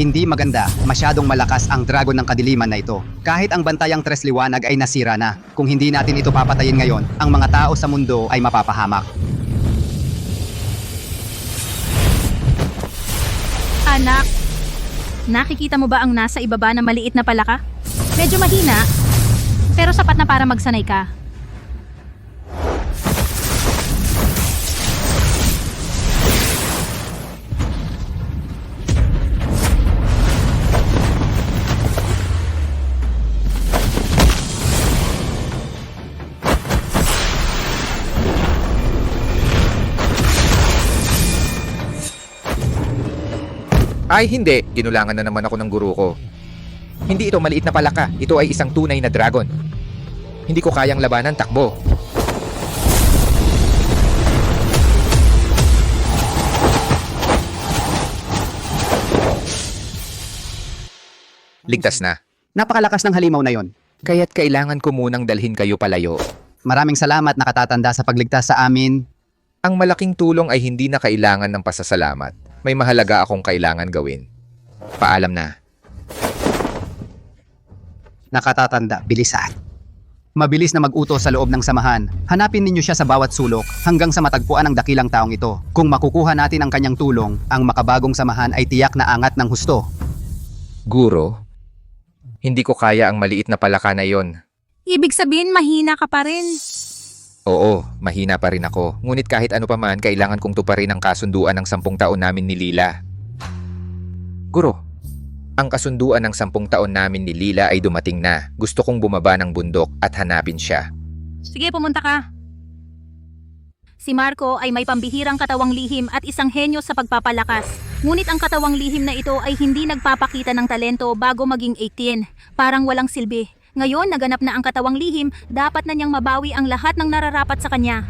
Hindi maganda, masyadong malakas ang dragon ng kadiliman na ito. Kahit ang bantayang tres liwanag ay nasira na. Kung hindi natin ito papatayin ngayon, ang mga tao sa mundo ay mapapahamak. Anak, nakikita mo ba ang nasa ibaba na maliit na palaka? Medyo mahina, pero sapat na para magsanay ka. Ay hindi, ginulangan na naman ako ng guro ko. Hindi ito maliit na palaka, ito ay isang tunay na dragon. Hindi ko kayang labanan, takbo. Ligtas na. Napakalakas ng halimaw na yon. Kaya't kailangan ko munang dalhin kayo palayo. Maraming salamat nakatatanda sa pagligtas sa amin. Ang malaking tulong ay hindi na kailangan ng pasasalamat. May mahalaga akong kailangan gawin. Paalam na. Nakatatanda, bilisan. Mabilis na mag-utos sa loob ng samahan. Hanapin ninyo siya sa bawat sulok hanggang sa matagpuan ang dakilang taong ito. Kung makukuha natin ang kanyang tulong, ang makabagong samahan ay tiyak na angat ng husto. Guro, hindi ko kaya ang maliit na palaka na yon. Ibig sabihin mahina ka pa rin. Oo, mahina pa rin ako. Ngunit kahit ano pa man, kailangan kong tuparin ang kasunduan ng 10 taon namin ni Lila. Guro, ang kasunduan ng 10 taon namin ni Lila ay dumating na. Gusto kong bumaba ng bundok at hanapin siya. Sige, pumunta ka. Si Marco ay may pambihirang katawang lihim at isang henyo sa pagpapalakas. Ngunit ang katawang lihim na ito ay hindi nagpapakita ng talento bago maging 18. Parang walang silbi. Ngayon, naganap na ang katawang lihim, dapat na niyang mabawi ang lahat ng nararapat sa kanya.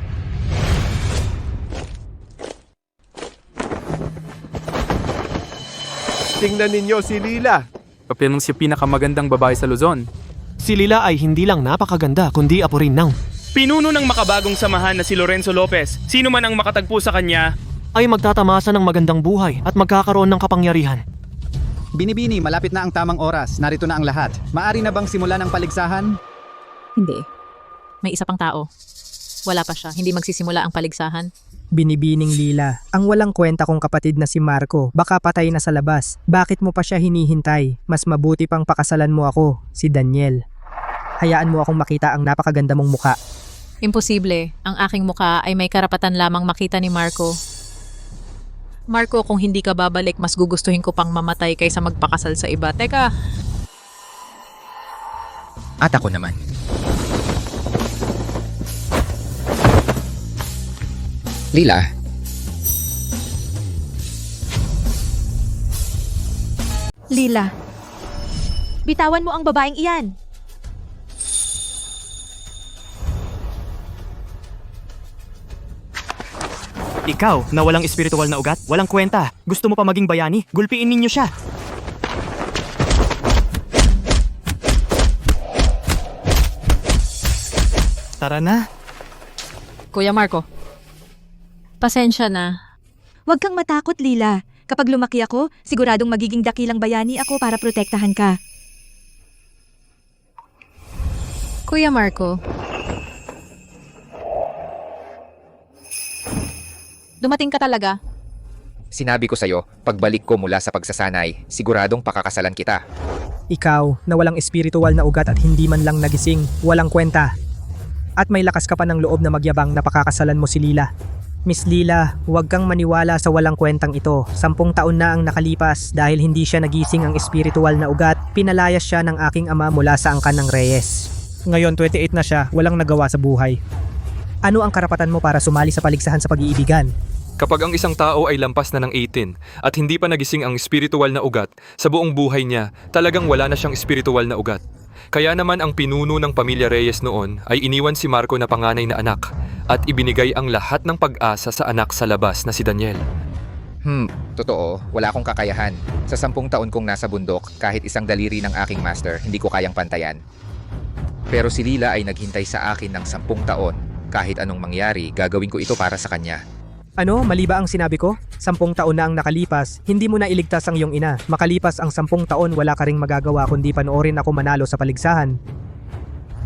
Tingnan ninyo si Lila. Papel siya pinakamagandang babae sa Luzon. Si Lila ay hindi lang napakaganda kundi apo rin ng Pinuno ng makabagong samahan na si Lorenzo Lopez. Sino man ang makatagpo sa kanya, ay magtatamasa ng magandang buhay at magkakaroon ng kapangyarihan. Binibini, malapit na ang tamang oras. Narito na ang lahat. Maari na bang simulan ang paligsahan? Hindi. May isa pang tao. Wala pa siya. Hindi magsisimula ang paligsahan. Binibining Lila, ang walang kwenta kong kapatid na si Marco, baka patay na sa labas. Bakit mo pa siya hinihintay? Mas mabuti pang pakasalan mo ako, si Daniel. Hayaan mo akong makita ang napakaganda mong mukha. Imposible. Ang aking muka ay may karapatan lamang makita ni Marco. Marco, kung hindi ka babalik, mas gugustuhin ko pang mamatay kaysa magpakasal sa iba. Teka, At ako naman. Lila, Lila, bitawan mo ang babaeng iyan. Ikaw, na walang espiritual na ugat, walang kwenta. Gusto mo pa maging bayani? Gulpiin ninyo siya. Tara na. Kuya Marco. Pasensya na. Huwag kang matakot, Lila. Kapag lumaki ako, siguradong magiging dakilang bayani ako para protektahan ka. Kuya Marco. Dumating ka talaga. sinabi ko sa'yo, pagbalik ko mula sa pagsasanay, siguradong pakakasalan kita. Ikaw, na walang espiritual na ugat at hindi man lang nagising, walang kwenta. At may lakas ka pa ng loob na magyabang na pakakasalan mo si Lila. Miss Lila, huwag kang maniwala sa walang kwentang ito. 10 taon na ang nakalipas dahil hindi siya nagising ang espiritual na ugat. Pinalayas siya ng aking ama mula sa angkan ng Reyes. Ngayon 28 na siya, walang nagawa sa buhay. Ano ang karapatan mo para sumali sa paligsahan sa pag-iibigan? Kapag ang isang tao ay lampas na ng 18 at hindi pa nagising ang espiritual na ugat, sa buong buhay niya, talagang wala na siyang espiritual na ugat. Kaya naman ang pinuno ng pamilya Reyes noon ay iniwan si Marco na panganay na anak at ibinigay ang lahat ng pag-asa sa anak sa labas na si Daniel. Totoo, wala akong kakayahan. Sa 10 taon kong nasa bundok, kahit isang daliri ng aking master, hindi ko kayang pantayan. Pero si Lila ay naghintay sa akin ng 10 taon. Kahit anong mangyari, gagawin ko ito para sa kanya. Ano, mali ba ang sinabi ko? 10 taon na ang nakalipas, hindi mo na iligtas ang iyong ina. Makalipas ang 10 taon, wala ka ring magagawa kundi panoorin ako manalo sa paligsahan.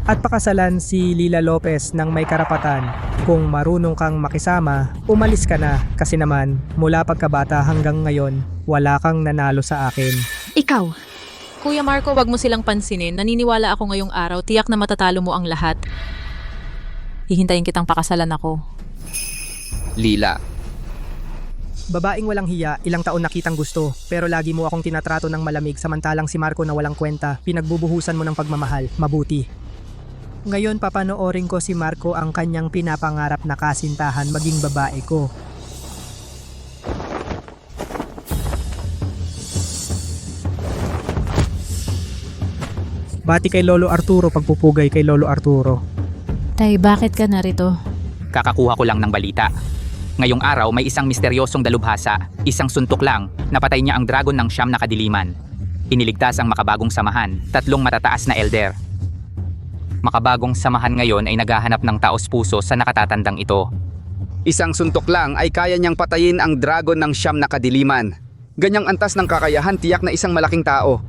At pakasalan si Lila Lopez ng may karapatan. Kung marunong kang makisama, umalis ka na. Kasi naman, mula pagkabata hanggang ngayon, wala kang nanalo sa akin. Ikaw, Kuya Marco, wag mo silang pansinin. Naniniwala ako ngayong araw. Tiyak na matatalo mo ang lahat. Hihintayin kitang pakasalan ako. Lila, Babaeng walang hiya, ilang taon na kitang gusto, pero lagi mo akong tinatrato ng malamig samantalang si Marco na walang kwenta, pinagbubuhusan mo ng pagmamahal, mabuti. Ngayon papanoorin ko si Marco ang kanyang pinapangarap na kasintahan maging babae ko. Bati kay Lolo Arturo, pagpupugay kay Lolo Arturo. Tay, bakit ka narito? Kakakuha ko lang ng balita. Ngayong araw may isang misteryosong dalubhasa, isang suntok lang, napatay niya ang dragon ng siyam na kadiliman. Iniligtas ang makabagong samahan, 3 matataas na elder. Makabagong samahan ngayon ay naghahanap ng taos-puso sa nakatatandang ito. Isang suntok lang ay kaya niyang patayin ang dragon ng siyam na kadiliman. Ganyang antas ng kakayahan, tiyak na isang malaking tao.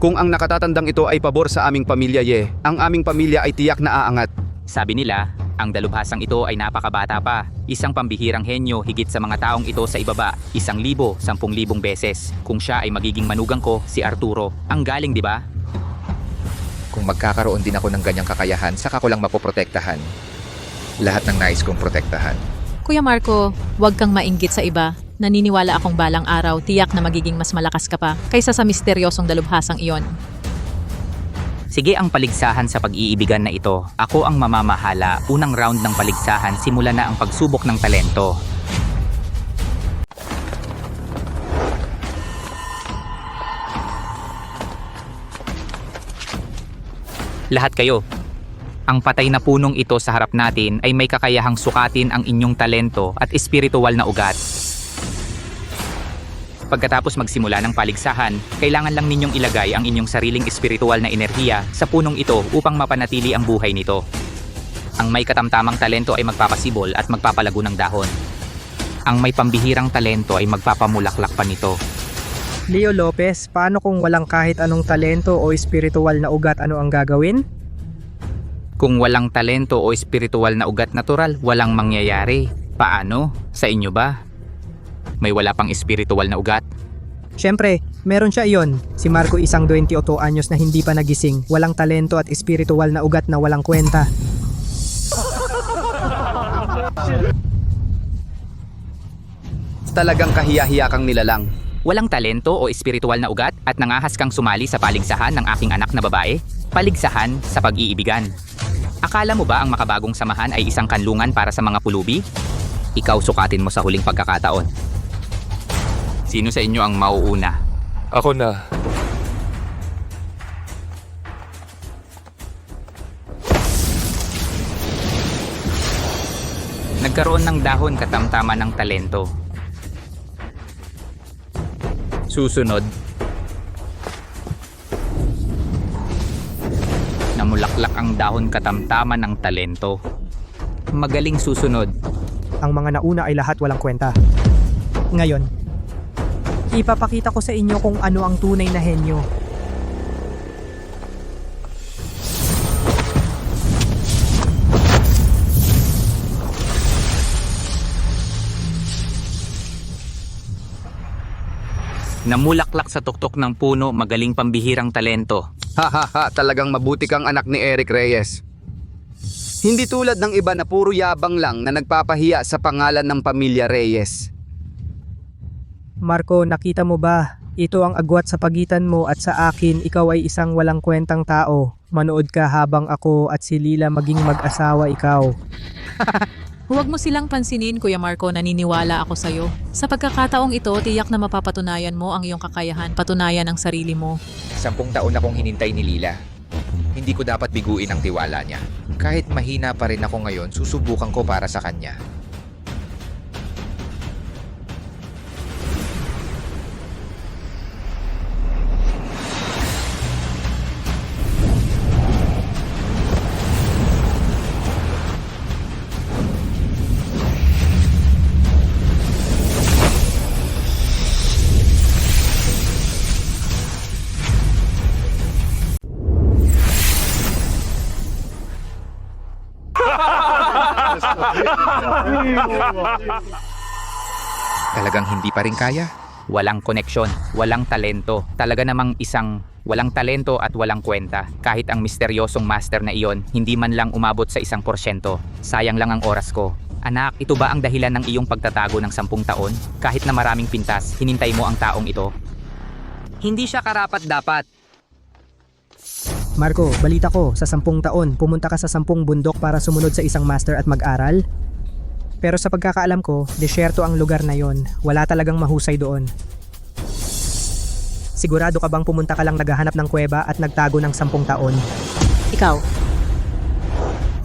Kung ang nakatatandang ito ay pabor sa aming pamilya, ang aming pamilya ay tiyak na aangat. Sabi nila, ang dalubhasang ito ay napakabata pa. Isang pambihirang henyo higit sa mga taong ito sa ibaba. 1,000, 10,000 beses. Kung siya ay magiging manugang ko, si Arturo. Ang galing, di ba? kung magkakaroon din ako ng ganyang kakayahan, saka ko lang mapoprotektahan lahat ng nais kong protektahan. Kuya Marco, huwag kang mainggit sa iba. Naniniwala akong balang araw, tiyak na magiging mas malakas ka pa kaysa sa misteryosong dalubhasang iyon. Sige ang paligsahan sa pag-iibigan na ito. Ako ang mamamahala. Unang round ng paligsahan, simula na ang pagsubok ng talento. Lahat kayo. Ang patay na punong ito sa harap natin ay may kakayahang sukatin ang inyong talento at espiritual na ugat. Pagkatapos magsimula ng paligsahan, kailangan lang ninyong ilagay ang inyong sariling espiritual na enerhiya sa punong ito upang mapanatili ang buhay nito. Ang may katamtamang talento ay magpapasibol at magpapalago ng dahon. Ang may pambihirang talento ay magpapamulaklak pa nito. Leo Lopez, paano kung walang kahit anong talento o espiritual na ugat, ano ang gagawin? Kung walang talento o espiritual na ugat natural, walang mangyayari. Paano? Sa inyo ba? May wala pang espiritual na ugat? Siyempre, meron siya iyon. Si Marco isang 28 anyos na hindi pa nagising, walang talento at espiritual na ugat na walang kwenta. Talagang kahiya-hiya kang nilalang. Walang talento o espiritual na ugat at nangahas kang sumali sa paligsahan ng aking anak na babae? Paligsahan sa pag-iibigan. Akala mo ba ang makabagong samahan ay isang kanlungan para sa mga pulubi? Ikaw sukatin mo sa huling pagkakataon. Sino sa inyo ang mauuna? Ako na. Nagkaroon ng dahon katamtaman ng talento. Susunod, namulaklak ang dahon katamtaman ng talento. Magaling susunod. Ang mga nauna ay lahat walang kwenta. Ngayon, ipapakita ko sa inyo kung ano ang tunay na henyo. Namulaklak sa tuktok ng puno, magaling pambihirang talento. Hahaha, talagang mabuti kang anak ni Eric Reyes. Hindi tulad ng iba na puro yabang lang na nagpapahiya sa pangalan ng pamilya Reyes. Marco, nakita mo ba? Ito ang agwat sa pagitan mo at sa akin. Ikaw ay isang walang kwentang tao. Manood ka habang ako at si Lila maging mag-asawa ikaw. Huwag mo silang pansinin, Kuya Marco, naniniwala ako sa'yo. Sa pagkakataong ito, tiyak na mapapatunayan mo ang iyong kakayahan, patunayan ang sarili mo. 10 taon akong hinintay ni Lila. Hindi ko dapat biguin ang tiwala niya. Kahit mahina pa rin ako ngayon, susubukan ko para sa kanya. Talagang hindi pa rin kaya? Walang koneksyon, walang talento. Talaga namang isang walang talento at walang kwenta. Kahit ang misteryosong master na iyon, hindi man lang umabot sa 1%. Sayang lang ang oras ko. Anak, ito ba ang dahilan ng iyong pagtatago ng 10 taon? Kahit na maraming pintas, hinintay mo ang taong ito. Hindi siya karapat-dapat. Marco, balita ko, sa 10 taon, pumunta ka sa 10 bundok para sumunod sa isang master at mag-aral? Pero sa pagkakaalam ko, desyerto ang lugar na yon. Wala talagang mahusay doon. Sigurado ka bang pumunta ka lang naghahanap ng kuweba at nagtago ng 10 taon? Ikaw.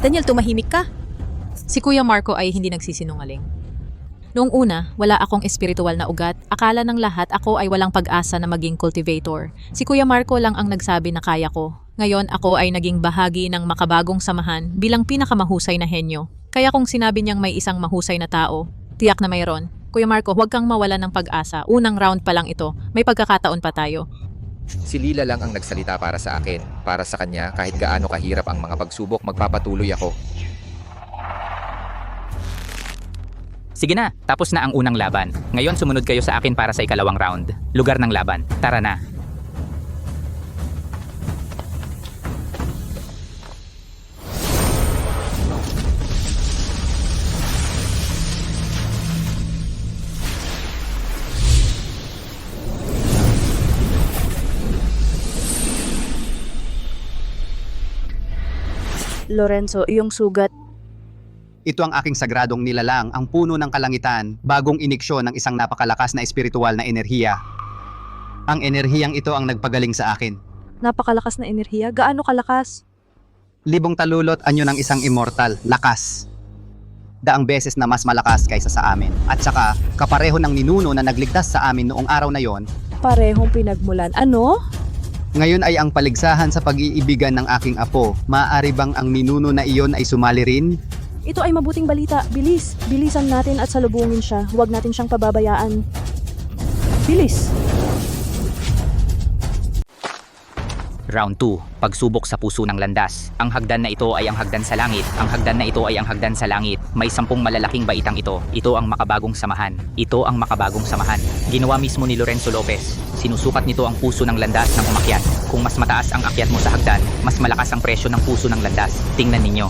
Daniel, tumahimik ka. Si Kuya Marco ay hindi nagsisinungaling. Noong una, wala akong espiritual na ugat. Akala ng lahat ako ay walang pag-asa na maging cultivator. Si Kuya Marco lang ang nagsabi na kaya ko. Ngayon ako ay naging bahagi ng makabagong samahan bilang pinakamahusay na henyo. Kaya kung sinabi niyang may isang mahusay na tao, tiyak na mayroon. Kuya Marco, huwag kang mawala ng pag-asa. Unang round pa lang ito. May pagkakataon pa tayo. Si Lila lang ang nagsalita para sa akin. Para sa kanya, kahit gaano kahirap ang mga pagsubok, magpapatuloy ako. Sige na, tapos na ang unang laban. Ngayon sumunod kayo sa akin para sa ikalawang round. Lugar ng laban. Tara na. Lorenzo, iyong sugat. Ito ang aking sagradong nilalang, ang puno ng kalangitan, bagong iniksyon ng isang napakalakas na espiritual na enerhiya. Ang enerhiyang ito ang nagpagaling sa akin. Napakalakas na enerhiya. Gaano kalakas? Libong talulot anyo ng isang immortal, lakas. Daang beses na mas malakas kaysa sa amin. At saka, kapareho ng ninuno na nagligtas sa amin noong araw na yon. Parehong pinagmulan. Ano? Ngayon ay ang paligsahan sa pag-iibigan ng aking apo. Maaari bang ang ninuno na iyon ay sumali rin? Ito ay mabuting balita. Bilis. Bilisan natin at salubungin siya. Huwag natin siyang pababayaan. Bilis. Round 2. Pagsubok sa puso ng landas. Ang hagdan na ito ay ang hagdan sa langit. Ang hagdan na ito ay ang hagdan sa langit. May 10 malalaking baitang ito. Ito ang makabagong samahan. Ito ang makabagong samahan. Ginawa mismo ni Lorenzo Lopez. Sinusukat nito ang puso ng landas ng umakyat. Kung mas mataas ang akyat mo sa hagdan, mas malakas ang presyo ng puso ng landas. Tingnan ninyo.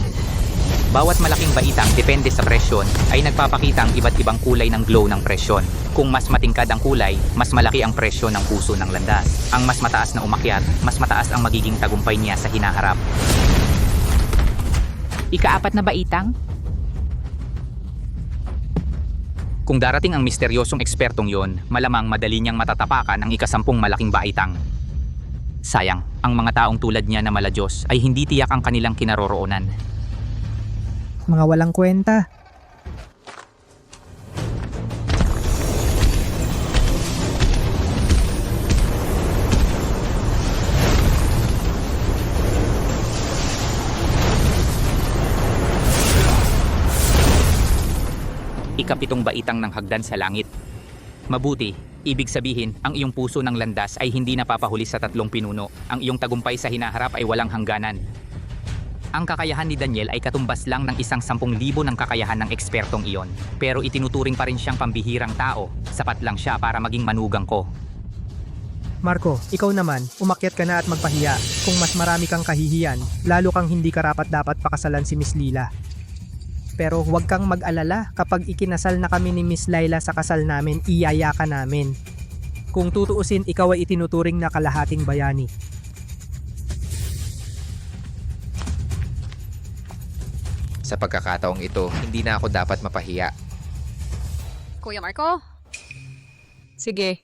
Bawat malaking baitang depende sa presyon ay nagpapakita ang iba't ibang kulay ng glow ng presyon. Kung mas matingkad ang kulay, mas malaki ang presyo ng puso ng landas. Ang mas mataas na umakyat, mas mataas ang magiging tagumpay niya sa hinaharap. Ika-4 na baitang? Kung darating ang misteryosong ekspertong yon, malamang madali niyang matatapakan ang ika-10 malaking baitang. Sayang, ang mga taong tulad niya na maladyos ay hindi tiyak ang kanilang kinaroroonan. Mga walang kwenta. Ika-7 baitang ng hagdan sa langit. Mabuti, ibig sabihin, ang iyong puso ng landas ay hindi napapahuli sa 3 pinuno. Ang iyong tagumpay sa hinaharap ay walang hangganan. Ang kakayahan ni Daniel ay katumbas lang ng isang 10,000 ng kakayahan ng ekspertong iyon. Pero itinuturing pa rin siyang pambihirang tao. Sapat lang siya para maging manugang ko. Marco, ikaw naman, umakyat ka na at magpahiya. Kung mas marami kang kahihiyan, lalo kang hindi karapat-dapat pakasalan si Miss Lila. Pero huwag kang mag-alala, kapag ikinasal na kami ni Miss Laila sa kasal namin, iyaya ka namin. Kung tutuusin, ikaw ay itinuturing na kalahating bayani. Sa pagkakataong ito, hindi na ako dapat mapahiya. Kuya Marco? Sige.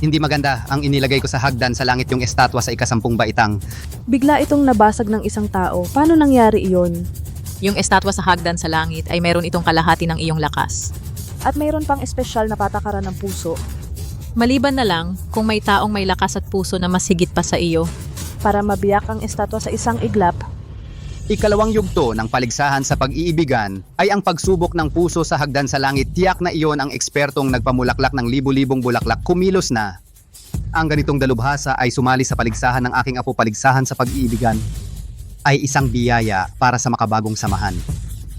Hindi maganda ang inilagay ko sa hagdan sa langit yung estatwa sa ika-10 baitang. Bigla itong nabasag ng isang tao. Paano nangyari iyon? Yung estatwa sa hagdan sa langit ay meron itong kalahati ng iyong lakas. At mayroon pang espesyal na patakaran ng puso Maliban na lang kung may taong may lakas at puso na mas higit pa sa iyo. para mabiyak ang estatwa sa isang iglap. Ikalawang yugto ng paligsahan sa pag-iibigan ay ang pagsubok ng puso sa hagdan sa langit. Tiyak na iyon ang ekspertong nagpamulaklak ng libu-libong bulaklak. Kumilos na. Ang ganitong dalubhasa ay sumali sa paligsahan ng aking apo. Paligsahan sa pag-iibigan ay isang biyaya para sa makabagong samahan.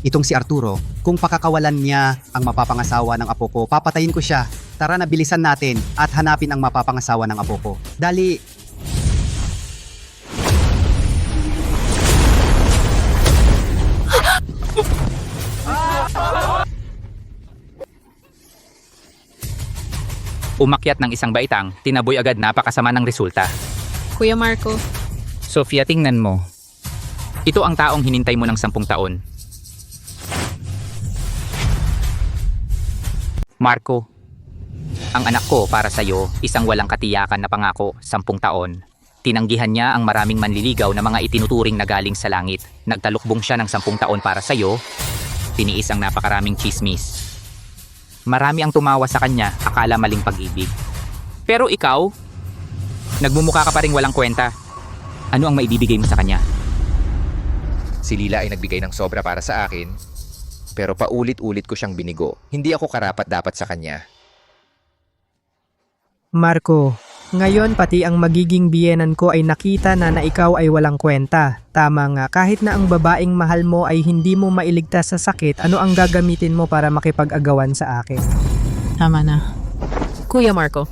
Itong si Arturo, kung pakakawalan niya ang mapapangasawa ng apo ko, papatayin ko siya. Tara na, bilisan natin at hanapin ang mapapangasawa ng apo ko. Dali! Umakyat ng isang baitang, tinaboy agad napakasama ng resulta. Kuya Marco, Sofia, tingnan mo. Ito ang taong hinintay mo ng 10 taon. Marco, ang anak ko para sa'yo, isang walang katiyakan na pangako, 10 taon. Tinanggihan niya ang maraming manliligaw na mga itinuturing na galing sa langit. Nagtalukbong siya ng 10 taon para sa'yo. Tiniis ang napakaraming chismis. Marami ang tumawa sa kanya, akala maling pag-ibig. Pero ikaw, nagmumukha ka pa ring walang kwenta. Ano ang maibibigay mo sa kanya? Si Lila ay nagbigay ng sobra para sa akin, pero paulit-ulit ko siyang binigo. Hindi ako karapat-dapat sa kanya. Marco, ngayon pati ang magiging biyenan ko ay nakita na ikaw ay walang kwenta. Tama nga, kahit na ang babaeng mahal mo ay hindi mo mailigtas sa sakit, ano ang gagamitin mo para makipag-agawan sa akin? tama na. Kuya Marco.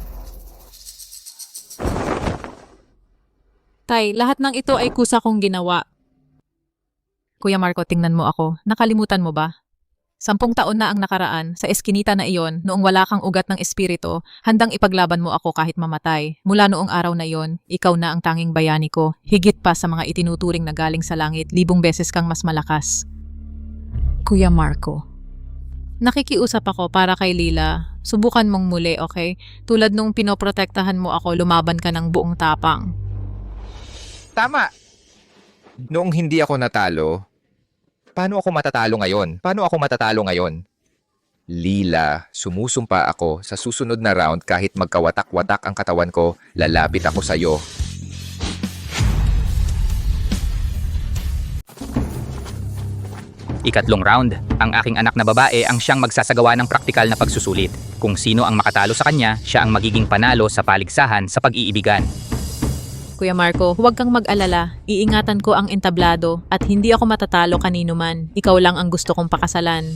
Tay, lahat ng ito ay kusa kong ginawa. Kuya Marco, tingnan mo ako. Nakalimutan mo ba? 10 taon na ang nakaraan, sa eskinita na iyon, noong wala kang ugat ng espiritu, handang ipaglaban mo ako kahit mamatay. Mula noong araw na iyon, ikaw na ang tanging bayani ko, higit pa sa mga itinuturing na galing sa langit, 1000 beses kang mas malakas. Kuya Marco. Nakikiusap ako para kay Lila. Subukan mong muli, okay? Tulad nung pinoprotektahan mo ako, lumaban ka ng buong tapang. Tama! Noong hindi ako natalo, paano ako matatalo ngayon? Lila, sumusumpa ako sa susunod na round kahit magkawatak-watak ang katawan ko, lalapit ako sa'yo. Ikatlong round, ang aking anak na babae ang siyang magsasagawa ng praktikal na pagsusulit. Kung sino ang makatalo sa kanya, siya ang magiging panalo sa paligsahan sa pag-iibigan. Kuya Marco, huwag kang mag-alala. Iingatan ko ang entablado at hindi ako matatalo kanino man. Ikaw lang ang gusto kong pakasalan.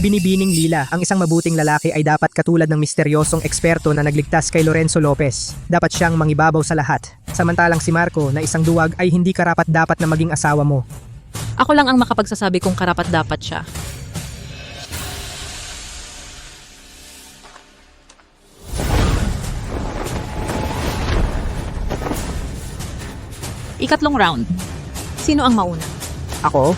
Binibining Lila, ang isang mabuting lalaki ay dapat katulad ng misteryosong eksperto na nagligtas kay Lorenzo Lopez. Dapat siyang mangibabaw sa lahat. Samantalang si Marco na isang duwag ay hindi karapat-dapat na maging asawa mo. Ako lang ang makapagsasabi kung karapat-dapat siya. Ikatlong round. Sino ang mauna? Ako?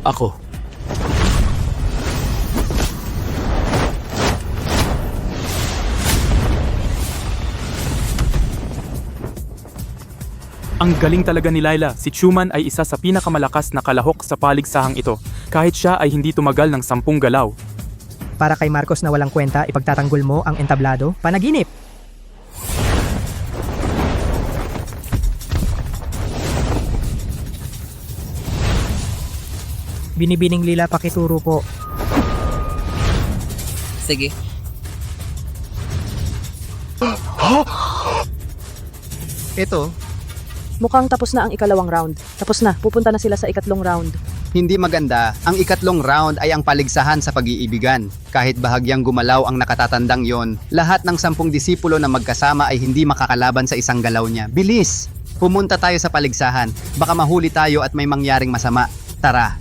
Ako. Ang galing talaga ni Laila. Si Chuman ay isa sa pinakamalakas na kalahok sa paligsahang ito. Kahit siya ay hindi tumagal ng 10 galaw. Para kay Marcos na walang kwenta, ipagtatanggol mo ang entablado? Panaginip! Binibining Lila, pakituro po. Sige. Ito, Mukhang tapos na ang ikalawang round. Tapos na, pupunta na sila sa ikatlong round. hindi maganda. Ang ikatlong round ay ang paligsahan sa pag-iibigan. Kahit bahagyang gumalaw ang nakatatandang yon, lahat ng 10 disipulo na magkasama ay hindi makakalaban sa isang galaw niya. Bilis! Pumunta tayo sa paligsahan. Baka mahuli tayo at may mangyaring masama. Tara!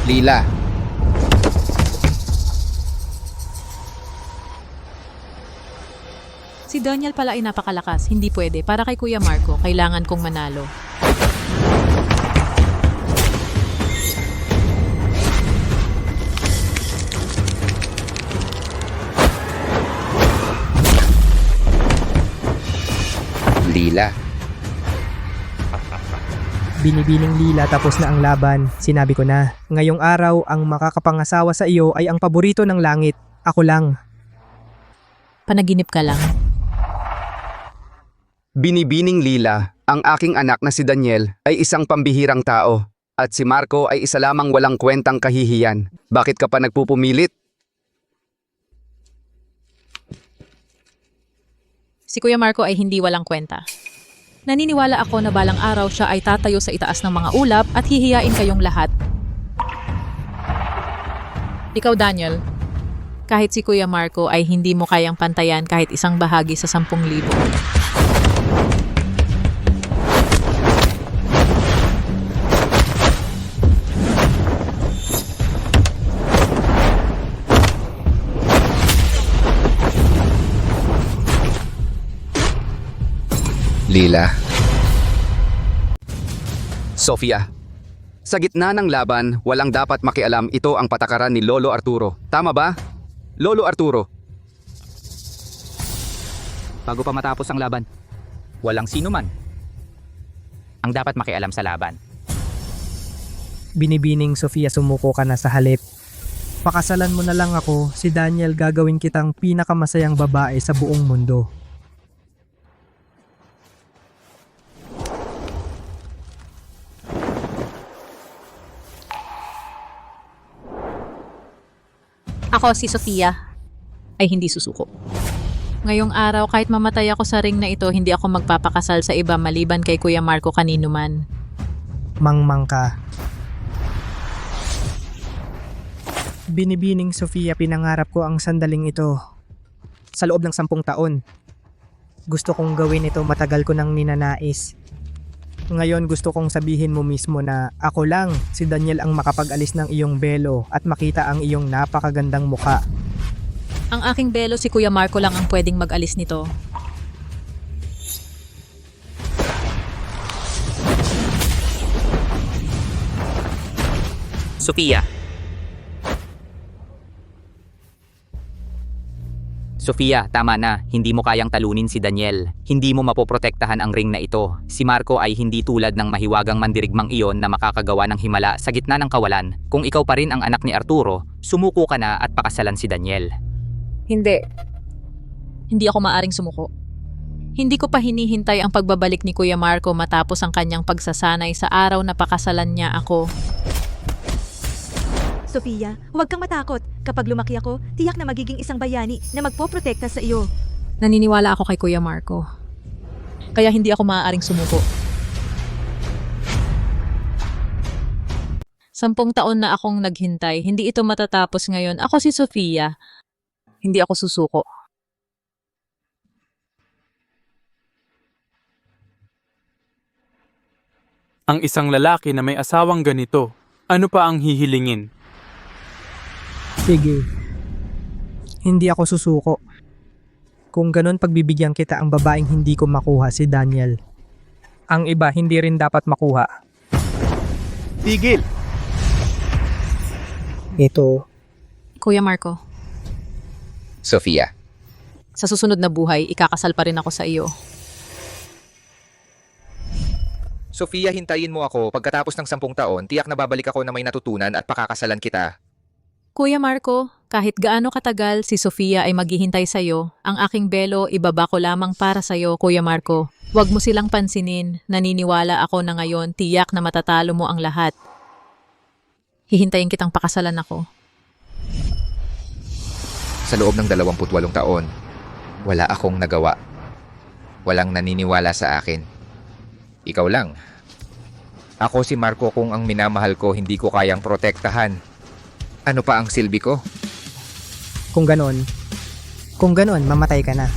Lila. Si Daniel pala ay napakalakas. Hindi pwede. Para kay Kuya Marco, kailangan kong manalo. Lila, Binibining Lila tapos na ang laban. Sinabi ko na, ngayong araw ang makakapangasawa sa iyo ay ang paborito ng langit. Ako lang. Panaginip ka lang. Binibining Lila, ang aking anak na si Daniel ay isang pambihirang tao at si Marco ay isa lamang walang kwentang kahihiyan. Bakit ka pa nagpupumilit? Si Kuya Marco ay hindi walang kwenta. Naniniwala ako na balang araw siya ay tatayo sa itaas ng mga ulap at hihiyain kayong lahat. Ikaw, Daniel, kahit si Kuya Marco ay hindi mo kayang pantayan kahit isang bahagi sa 10,000. Lila, Sofia, sa gitna ng laban, walang dapat makialam. Ito ang patakaran ni Lolo Arturo. Tama ba? Lolo Arturo. Bago pa matapos ang laban, walang sino man ang dapat makialam sa laban. Binibining Sofia, sumuko ka na sa halip. Pakasalan mo na lang ako, si Daniel gagawin kitang pinakamasayang babae sa buong mundo. Ako, si Sofia, ay hindi susuko. Ngayong araw, kahit mamatay ako sa ring na ito, hindi ako magpapakasal sa iba maliban kay Kuya Marco kanino man. Mangmang ka. Binibining Sofia, pinangarap ko ang sandaling ito. Sa loob ng 10 taon. Gusto kong gawin ito, matagal ko nang ninanais. Ngayon gusto kong sabihin mo mismo na ako lang, si Daniel ang makapag-alis ng iyong belo at makita ang iyong napakagandang muka. Ang aking belo, si Kuya Marco lang ang pwedeng mag-alis nito. Sofia. Sofia, tama na. Hindi mo kayang talunin si Daniel. Hindi mo mapoprotektahan ang ring na ito. Si Marco ay hindi tulad ng mahiwagang mandirigmang iyon na makakagawa ng himala sa gitna ng kawalan. Kung ikaw pa rin ang anak ni Arturo, sumuko ka na at pakasalan si Daniel. Hindi. Hindi ako maaring sumuko. Hindi ko pa hinihintay ang pagbabalik ni Kuya Marco matapos ang kanyang pagsasanay sa araw na pakasalan niya ako. Sofia, huwag kang matakot. Kapag lumaki ako, tiyak na magiging isang bayani na magpoprotekta sa iyo. Naniniwala ako kay Kuya Marco. Kaya hindi ako maaaring sumuko. 10 taon na akong naghintay. Hindi ito matatapos ngayon. Ako si Sofia. Hindi ako susuko. Ang isang lalaki na may asawang ganito, ano pa ang hihilingin? Sige. Hindi ako susuko. Kung ganun, pagbibigyan kita ang babaeng hindi ko makuha, si Daniel. Ang iba hindi rin dapat makuha. Tigil! Ito. Kuya Marco, Sofia, sa susunod na buhay, ikakasal pa rin ako sa iyo. Sofia, hintayin mo ako. Pagkatapos ng 10 taon, tiyak na babalik ako na may natutunan at pakakasalan kita. Kuya Marco, kahit gaano katagal si Sofia ay maghihintay sa iyo, ang aking belo ibaba ko lamang para sa iyo, Kuya Marco. Huwag mo silang pansinin. Naniniwala ako na ngayon tiyak na matatalo mo ang lahat. Hihintayin kitang pakasalan ako. Sa loob ng 28 taon, wala akong nagawa. Walang naniniwala sa akin. Ikaw lang. Ako si Marco, kung ang minamahal ko hindi ko kayang protektahan. Ano pa ang silbi ko? Kung ganon, mamatay ka na.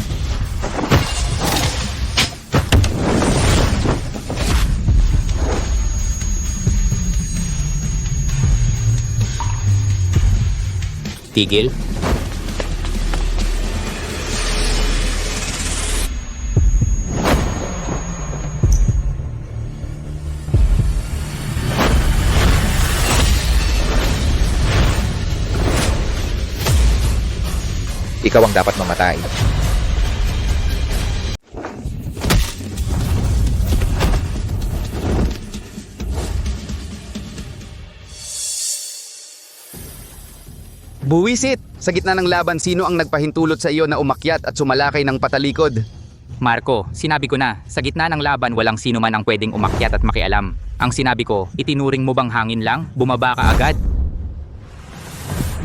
Tigil. ikaw ang dapat mamatay. Buwisit! Sa gitna ng laban, sino ang nagpahintulot sa iyo na umakyat at sumalakay ng patalikod? Marco, sinabi ko na, sa gitna ng laban walang sino man ang pwedeng umakyat at makialam. Ang sinabi ko, itinuring mo bang hangin lang? Bumaba ka agad?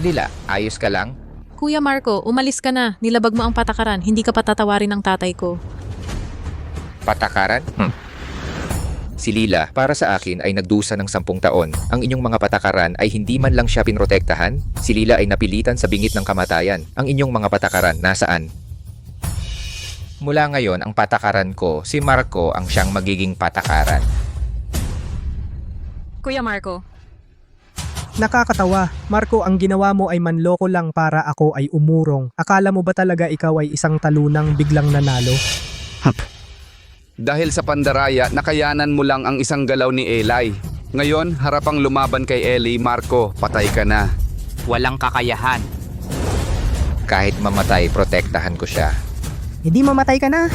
Lila, ayos ka lang? Kuya Marco, umalis ka na. Nilabag mo ang patakaran. Hindi ka patatawarin ng tatay ko. Patakaran? Si Lila, para sa akin ay nagdusa ng 10 taon. Ang inyong mga patakaran ay hindi man lang siya pinrotektahan. Si Lila ay napilitan sa bingit ng kamatayan. Ang inyong mga patakaran nasaan? Mula ngayon, ang patakaran ko, si Marco ang siyang magiging patakaran. Kuya Marco. Nakakatawa. Marco, ang ginawa mo ay manloko lang para ako ay umurong. Akala mo ba talaga ikaw ay isang talunang biglang nanalo? Dahil sa pandaraya, nakayanan mo lang ang isang galaw ni Eli. Ngayon, harapang lumaban kay Eli, Marco, patay ka na. Walang kakayahan. Kahit mamatay, protektahan ko siya. Hindi mamatay ka na.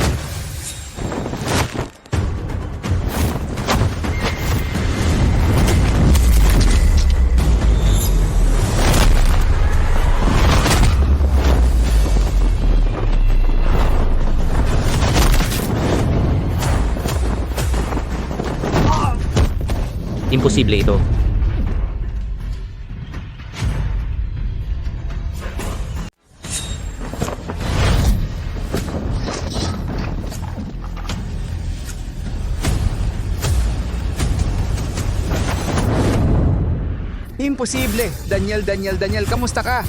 Imposible ito. Imposible! Daniel, kamusta ka?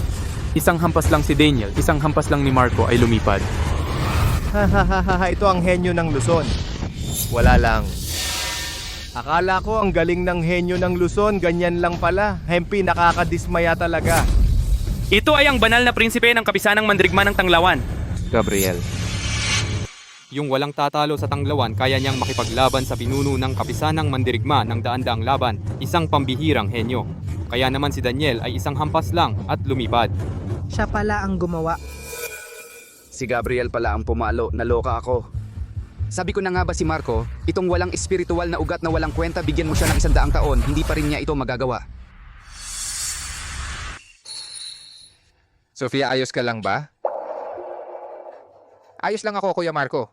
Isang hampas lang si Daniel, isang hampas lang ni Marco ay lumipad. Ito ang henyo ng Luzon. Wala lang. Akala ko ang galing ng henyo ng Luzon, ganyan lang pala. Hempi, nakakadismaya talaga. Ito ay ang banal na prinsipe ng kapisanang mandirigma ng Tanglawan. Gabriel. Yung walang tatalo sa Tanglawan, kaya niyang makipaglaban sa pinuno ng kapisanang mandirigma ng daan-daang laban, isang pambihirang henyo. Kaya naman si Daniel ay isang hampas lang at lumipad. Siya pala ang gumawa. Si Gabriel pala ang pumalo, naloka ako. Sabi ko na nga ba si Marco, itong walang espiritual na ugat na walang kwenta, bigyan mo siya ng 100 taon, hindi pa rin niya ito magagawa. Sofia, ayos ka lang ba? Ayos lang ako, Kuya Marco.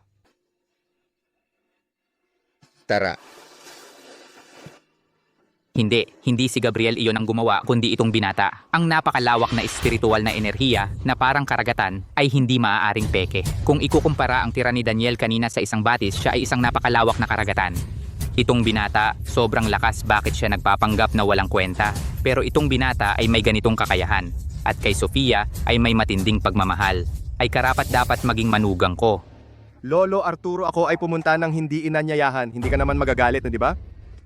Tara. Hindi si Gabriel iyon ang gumawa kundi itong binata. Ang napakalawak na espiritual na enerhiya na parang karagatan ay hindi maaaring peke. Kung ikukumpara ang tira ni Daniel kanina sa isang batis, siya ay isang napakalawak na karagatan. Itong binata, sobrang lakas bakit siya nagpapanggap na walang kwenta. Pero itong binata ay may ganitong kakayahan. At kay Sofia ay may matinding pagmamahal. Ay karapat dapat maging manugang ko. Lolo Arturo, ako ay pumunta ng hindi inanyayahan. Hindi ka naman magagalit, di ba?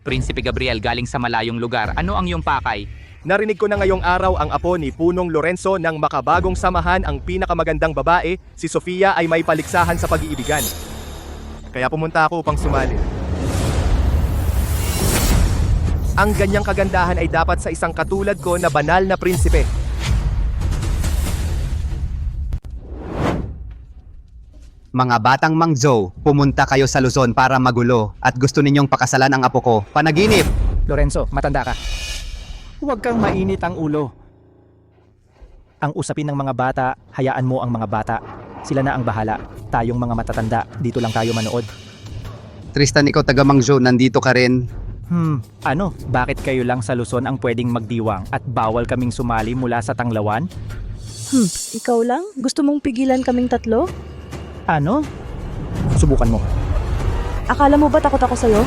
Prinsipe Gabriel galing sa malayong lugar. Ano ang iyong pakay? Narinig ko na ngayong araw ang apo ni Punong Lorenzo ng makabagong samahan, ang pinakamagandang babae, si Sofia ay may paligsahan sa pag-iibigan. Kaya pumunta ako upang sumali. Ang ganyang kagandahan ay dapat sa isang katulad ko na banal na prinsipe. Mga batang mangzo, pumunta kayo sa Luzon para magulo at gusto ninyong pakasalan ang apo ko. Panaginip! Lorenzo, matanda ka. Huwag kang mainit ang ulo. Ang usapin ng mga bata, hayaan mo ang mga bata. Sila na ang bahala. Tayong mga matatanda, dito lang tayo manood. Tristan, ikaw taga Mangzo, nandito ka rin. Ano? Bakit kayo lang sa Luzon ang pwedeng magdiwang at bawal kaming sumali mula sa Tanglawan? Ikaw lang? Gusto mong pigilan kaming tatlo? Ano? Subukan mo. Akala mo ba takot ako sa'yo?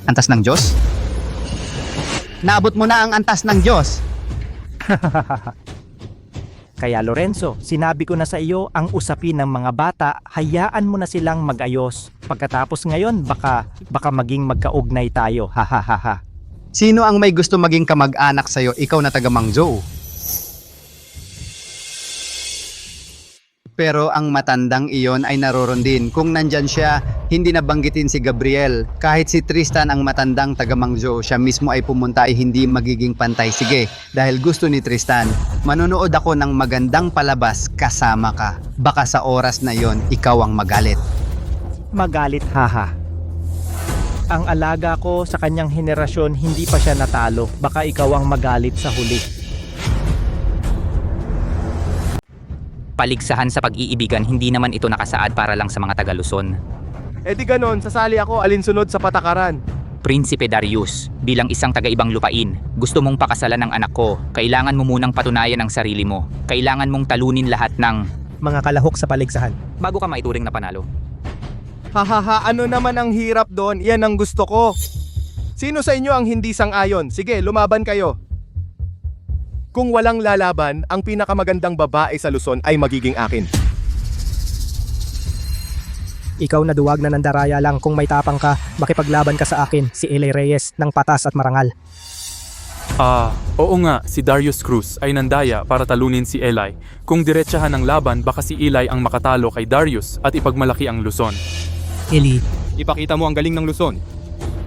Antas ng Diyos? Naabot mo na ang antas ng Diyos. Kaya Lorenzo, sinabi ko na sa iyo ang usapin ng mga bata, hayaan mo na silang mag-ayos. Pagkatapos ngayon, baka maging magkaugnay tayo. Hahaha. Sino ang may gusto maging kamag-anak sa'yo, ikaw na taga Mangzo? Pero ang matandang iyon ay naroon din. Kung nandyan siya, hindi nabanggitin si Gabriel. Kahit si Tristan ang matandang taga-Mangjo, siya mismo ay pumunta ay hindi magiging pantay. Sige, dahil gusto ni Tristan, manonood ako ng magandang palabas kasama ka. Baka sa oras na yon, ikaw ang magalit. Magalit, haha. Ang alaga ko sa kanyang henerasyon, hindi pa siya natalo. Baka ikaw ang magalit sa huli. Paligsahan sa pag-iibigan, hindi naman ito nakasaad para lang sa mga taga-Luzon. Eh di ganon, sasali ako alinsunod sa patakaran. Prinsipe Darius, bilang isang taga-ibang lupain, gusto mong pakasalan ng anak ko, kailangan mo munang patunayan ang sarili mo. Kailangan mong talunin lahat ng Mga kalahok sa paligsahan. bago ka maituring na panalo. Hahaha, ano naman ang hirap doon? Yan ang gusto ko. Sino sa inyo ang hindi sang-ayon? Sige, lumaban kayo. Kung walang lalaban, ang pinakamagandang babae sa Luzon ay magiging akin. Ikaw na duwag na nandaraya lang, kung may tapang ka, makipaglaban ka sa akin, si Eli Reyes, ng patas at marangal. Oo nga, si Darius Cruz ay nandaya para talunin si Eli. Kung diretsahan ng laban, baka si Eli ang makatalo kay Darius at ipagmalaki ang Luzon. Eli, Ipakita mo ang galing ng Luzon.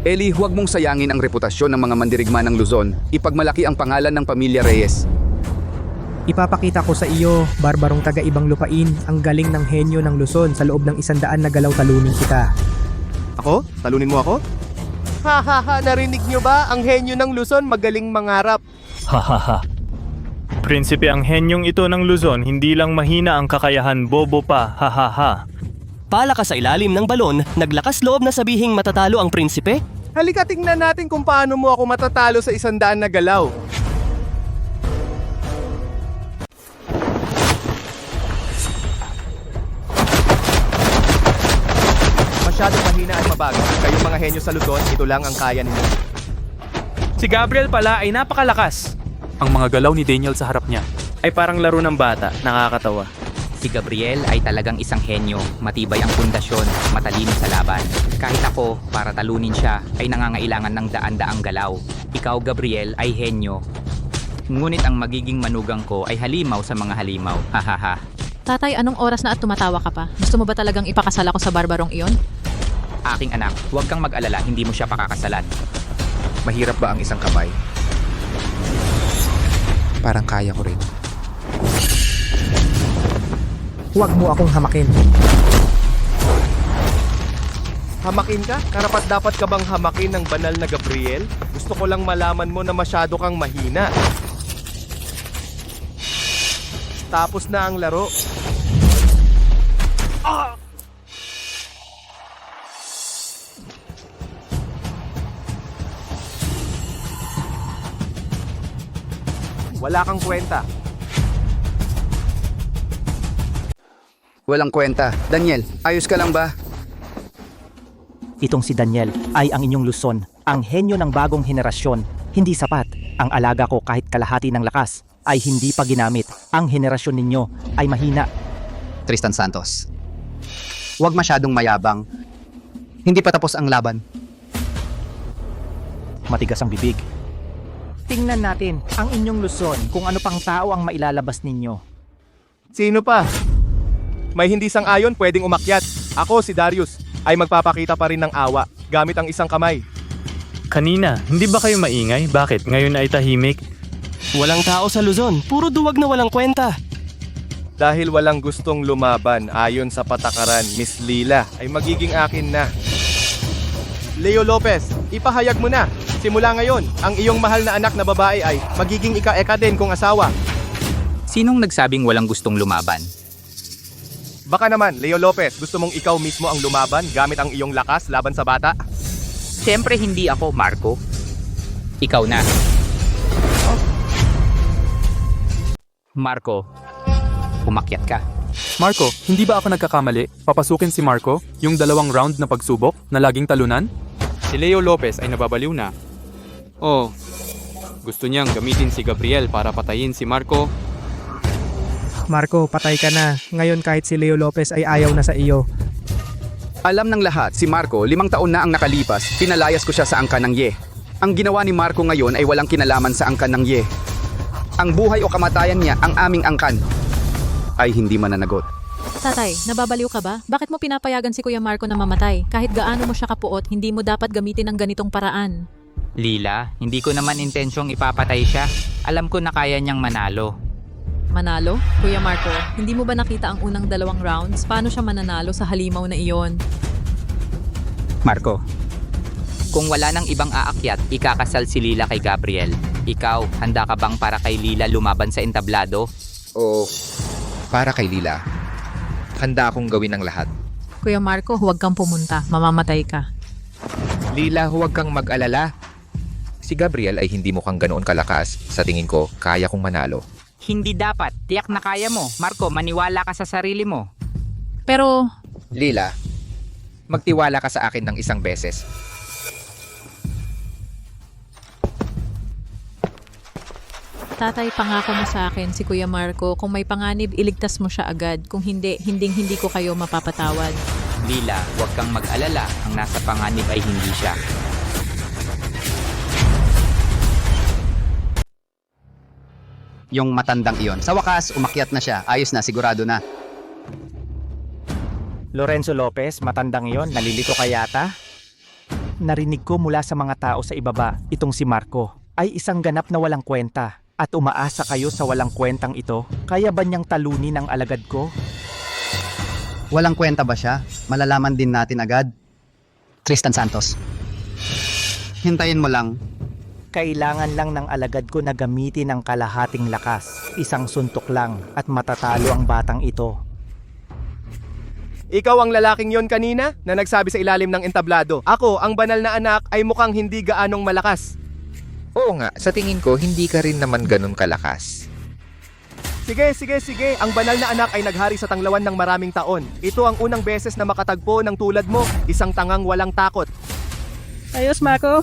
Eli, huwag mong sayangin ang reputasyon ng mga mandirigma ng Luzon. Ipagmalaki ang pangalan ng pamilya Reyes. ipapakita ko sa iyo, barbarong taga-ibang lupain, ang galing ng henyo ng Luzon sa loob ng 100 na galaw talunin kita. Ako? Talunin mo ako? Hahaha, narinig nyo ba? Ang henyo ng Luzon magaling mangarap. Hahaha. Prinsipe, ang henyong ito ng Luzon, hindi lang mahina ang kakayahan, bobo pa, hahaha. Pala ka sa ilalim ng balon, naglakas loob na sabihing matatalo ang prinsipe? Halika tingnan natin kung paano mo ako matatalo sa 100 na galaw. Masyadong mahina at mabagal. Kayong mga henyo sa Luzon, ito lang ang kaya ninyo. Si Gabriel pala ay napakalakas. Ang mga galaw ni Daniel sa harap niya. Ay parang laro ng bata, nakakatawa. Si Gabriel ay talagang isang henyo, matibay ang pundasyon, matalino sa laban. Kahit ako, para talunin siya, ay nangangailangan ng daan-daang galaw. Ikaw, Gabriel, ay henyo. Ngunit ang magiging manugang ko ay halimaw sa mga halimaw. Hahaha. Tatay, anong oras na at tumatawa ka pa? Gusto mo ba talagang ipakasal ako sa barbarong iyon? Aking anak, huwag kang mag-alala, hindi mo siya pakakasalan. Mahirap ba ang isang kamay? Parang kaya ko rin. Huwag mo akong hamakin. Hamakin ka? Karapat dapat ka bang hamakin ng banal na Gabriel? Gusto ko lang malaman mo na masyado kang mahina. Tapos na ang laro. Wala kang kwenta. Walang kwenta. Daniel, ayos ka lang ba? Itong si Daniel ay ang inyong Luzon, ang henyo ng bagong henerasyon. Hindi sapat. Ang alaga ko kahit kalahati ng lakas ay hindi pa ginamit. Ang henerasyon ninyo ay mahina. Tristan Santos. Huwag masyadong mayabang. Hindi pa tapos ang laban. Matigas ang bibig. Tingnan natin ang inyong Luzon kung ano pang tao ang mailalabas ninyo. Sino pa? May hindi sang-ayon pwedeng umakyat. Ako, si Darius, ay magpapakita pa rin ng awa gamit ang isang kamay. Kanina, hindi ba kayo maingay? Bakit? Ngayon ay tahimik? Walang tao sa Luzon, puro duwag na walang kwenta. Dahil walang gustong lumaban ayon sa patakaran, Miss Lila ay magiging akin na. Leo Lopez, ipahayag mo na. Simula ngayon, ang iyong mahal na anak na babae ay magiging ika-eka din kung asawa. Sinong nagsabing walang gustong lumaban? Baka naman, Leo Lopez, gusto mong ikaw mismo ang lumaban gamit ang iyong lakas laban sa bata? Siyempre hindi ako, Marco. Ikaw na. Marco, umakyat ka. Marco, hindi ba ako nagkakamali? Papasukin si Marco, yung 2 round na pagsubok na laging talunan? Si Leo Lopez ay nababaliw na. Oh, gusto niyang gamitin si Gabriel para patayin si Marco. Marco, patay ka na. Ngayon kahit si Leo Lopez ay ayaw na sa iyo. Alam ng lahat, si Marco, 5 taon na ang nakalipas, pinalayas ko siya sa angkan ng Ye. Ang ginawa ni Marco ngayon ay walang kinalaman sa angkan ng Ye. Ang buhay o kamatayan niya, ang aming angkan, ay hindi mananagot. Tatay, nababaliw ka ba? Bakit mo pinapayagan si Kuya Marco na mamatay? Kahit gaano mo siya kapuot, hindi mo dapat gamitin ang ganitong paraan. Lila, hindi ko naman intensyong ipapatay siya. Alam ko na kaya niyang manalo. Manalo? Kuya Marco, hindi mo ba nakita ang unang 2 rounds? Paano siya mananalo sa halimaw na iyon? Marco, kung wala nang ibang aakyat, ikakasal si Lila kay Gabriel. Ikaw, handa ka bang para kay Lila lumaban sa entablado? O para kay Lila, handa akong gawin ang lahat. Kuya Marco, huwag kang pumunta. Mamamatay ka. Lila, huwag kang mag-alala. Si Gabriel ay hindi mukhang ganoon kalakas. Sa tingin ko, kaya kong manalo. Hindi dapat. Tiyak na kaya mo. Marco, maniwala ka sa sarili mo. Pero, Lila, magtiwala ka sa akin ng isang beses. tatay, pangako mo sa akin si Kuya Marco, kung may panganib, iligtas mo siya agad. Kung hindi, hindi ko kayo mapapatawad. Lila, huwag kang mag-alala. Ang nasa panganib ay hindi siya. Yung matandang iyon. Sa wakas, umakyat na siya. Ayos na, sigurado na. Lorenzo Lopez, matandang yon, nalilito ka yata? Narinig ko mula sa mga tao sa ibaba, itong si Marco ay isang ganap na walang kwenta at umaasa kayo sa walang kwentang ito. Kaya ba niyang talunin ang alagad ko? Walang kwenta ba siya? Malalaman din natin agad. Tristan Santos. Hintayin mo lang. Kailangan lang ng alagad ko na gamitin ang kalahating lakas. Isang suntok lang at matatalo ang batang ito. Ikaw ang lalaking yon kanina na nagsabi sa ilalim ng entablado. Ako, ang banal na anak, ay mukhang hindi gaanong malakas. Oo nga, sa tingin ko, hindi ka rin naman ganun kalakas. Sige. Ang banal na anak ay naghari sa tanglawan ng maraming taon. Ito ang unang beses na makatagpo ng tulad mo, isang tangang walang takot. Ayos, Marco.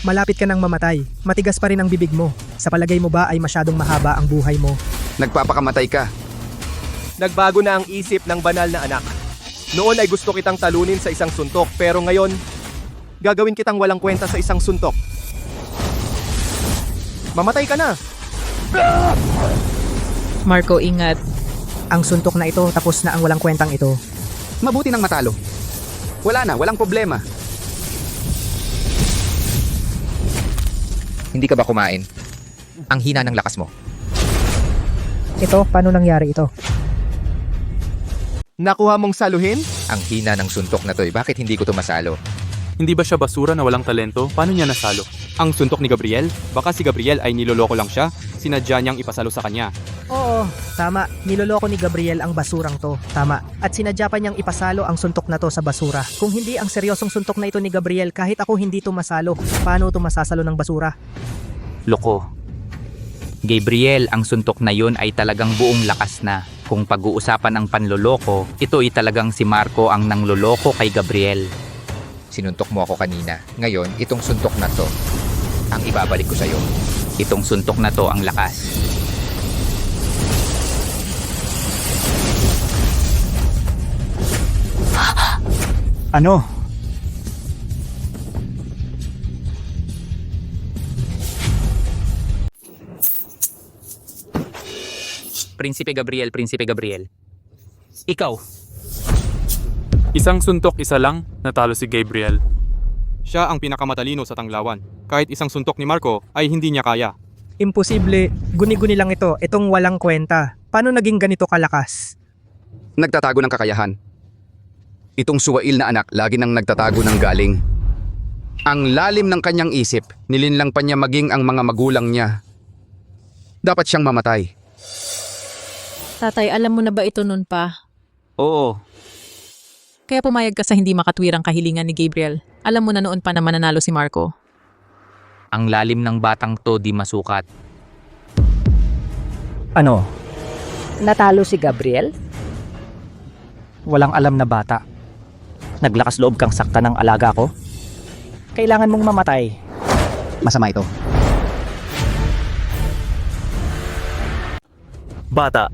Malapit ka nang mamatay. Matigas pa rin ang bibig mo. Sa palagay mo ba ay masyadong mahaba ang buhay mo? Nagpapakamatay ka. Nagbago na ang isip ng banal na anak. Noon ay gusto kitang talunin sa isang suntok, pero ngayon, gagawin kitang walang kwenta sa isang suntok. Mamatay ka na! Marco, ingat. Ang suntok na ito, tapos na ang walang kwentang ito. Mabuti nang matalo. Wala na, walang problema. Hindi ka ba kumain? Ang hina ng lakas mo. Ito, paano nangyari ito? Nakuha mong saluhin? Ang hina ng suntok na to, bakit hindi ko to masalo? Hindi ba siya basura na walang talento? Paano niya nasalo? Ang suntok ni Gabriel? Baka si Gabriel ay niloloko lang siya. Sinadya niyang ipasalo sa kanya. Oo, tama. Niloloko ni Gabriel ang basurang to. Tama. At sinadya pa niyang ipasalo ang suntok na to sa basura. Kung hindi ang seryosong suntok na ito ni Gabriel, kahit ako hindi to masalo, paano to masasalo ng basura? Loko. Gabriel, ang suntok na yun ay talagang buong lakas na. Kung pag-uusapan ang panloloko, ito ay talagang si Marco ang nangloloko kay Gabriel. Sinuntok mo ako kanina. Ngayon, itong suntok na to, ang ibabalik ko sa'yo. Itong suntok na to ang lakas. Ano? Prinsipe Gabriel. Ikaw, Isang suntok, isa lang, natalo si Gabriel. Siya ang pinakamatalino sa tanglawan. Kahit isang suntok ni Marco ay hindi niya kaya. Imposible. Guni-guni lang ito. Itong walang kwenta. Paano naging ganito kalakas? Nagtatago ng kakayahan. Itong suwail na anak lagi nang nagtatago ng galing. Ang lalim ng kanyang isip, nilinlang pa niya maging ang mga magulang niya. Dapat siyang mamatay. Tatay, alam mo na ba ito nun pa? oo, Kaya pumayag ka sa hindi makatwirang kahilingan ni Gabriel. Alam mo na noon pa na mananalo si Marco. ang lalim ng batang to di masukat. Ano? Natalo si Gabriel? Walang alam na bata. Naglakas loob kang sakta ng alaga ko? Kailangan mong mamatay. Masama ito. Bata,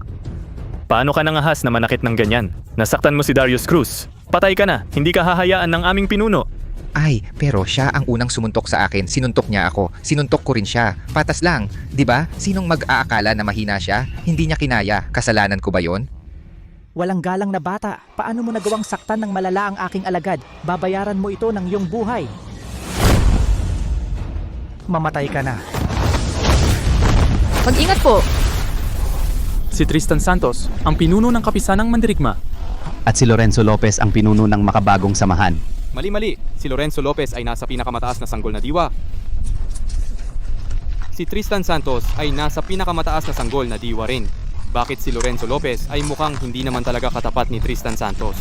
paano ka nangahas na manakit ng ganyan? Nasaktan mo si Darius Cruz. Patay ka na, hindi ka hahayaan ng aming pinuno. Ay, pero siya ang unang sumuntok sa akin. Sinuntok niya ako. Sinuntok ko rin siya. Patas lang. 'Di ba? Sinong mag-aakala na mahina siya? Hindi niya kinaya. Kasalanan ko ba 'yon? Walang galang na bata. Paano mo nagawang saktan ng malala ang aking alagad? Babayaran mo ito ng iyong buhay. Mamatay ka na. Mag-ingat po! Si Tristan Santos, ang pinuno ng kapisanang mandirigma. At si Lorenzo Lopez ang pinuno ng makabagong samahan. Mali-mali, si Lorenzo Lopez ay nasa pinakamataas na sanggol na diwa. Si Tristan Santos ay nasa pinakamataas na sanggol na diwa rin. Bakit si Lorenzo Lopez ay mukhang hindi naman talaga katapat ni Tristan Santos?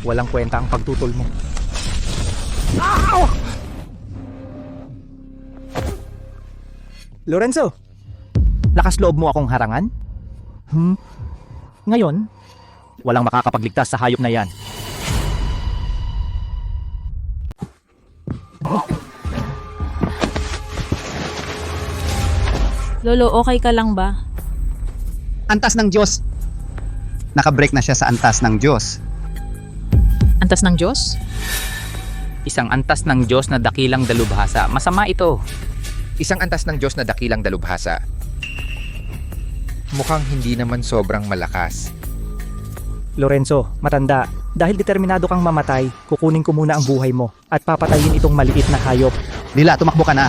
Walang kwenta ang pagtutol mo. Lorenzo, lakas loob mo akong harangan? Ngayon, walang makakapagligtas sa hayop na yan. Lolo, okay ka lang ba? Antas ng Diyos! Nakabreak na siya sa antas ng Diyos. Antas ng Diyos? Isang antas ng Diyos na dakilang dalubhasa. Masama ito. Isang antas ng Diyos na dakilang dalubhasa. Mukhang hindi naman sobrang malakas. Lorenzo, matanda, dahil determinado kang mamatay, kukunin ko muna ang buhay mo at papatayin itong maliit na hayop. Lila, tumakbo ka na.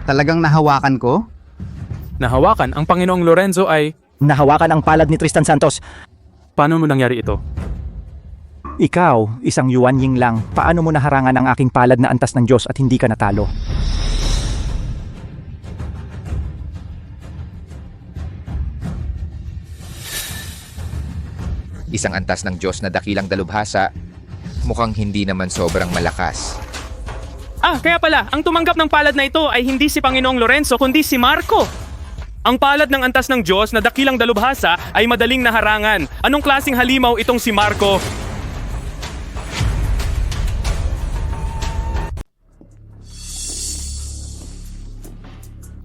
Talagang nahawakan ko? Nahawakan ang Panginoong Lorenzo ay... Nahawakan ang palad ni Tristan Santos. Paano mo nangyari ito? Ikaw, isang Yuan Ying lang. Paano mo naharangan ang aking palad na antas ng Diyos at hindi ka natalo? Isang antas ng Diyos na dakilang dalubhasa. Mukhang hindi naman sobrang malakas. Kaya pala, ang tumanggap ng palad na ito ay hindi si Panginoong Lorenzo kundi si Marco. Ang palad ng antas ng Diyos na dakilang dalubhasa ay madaling naharangan. Anong klaseng halimaw itong si Marco?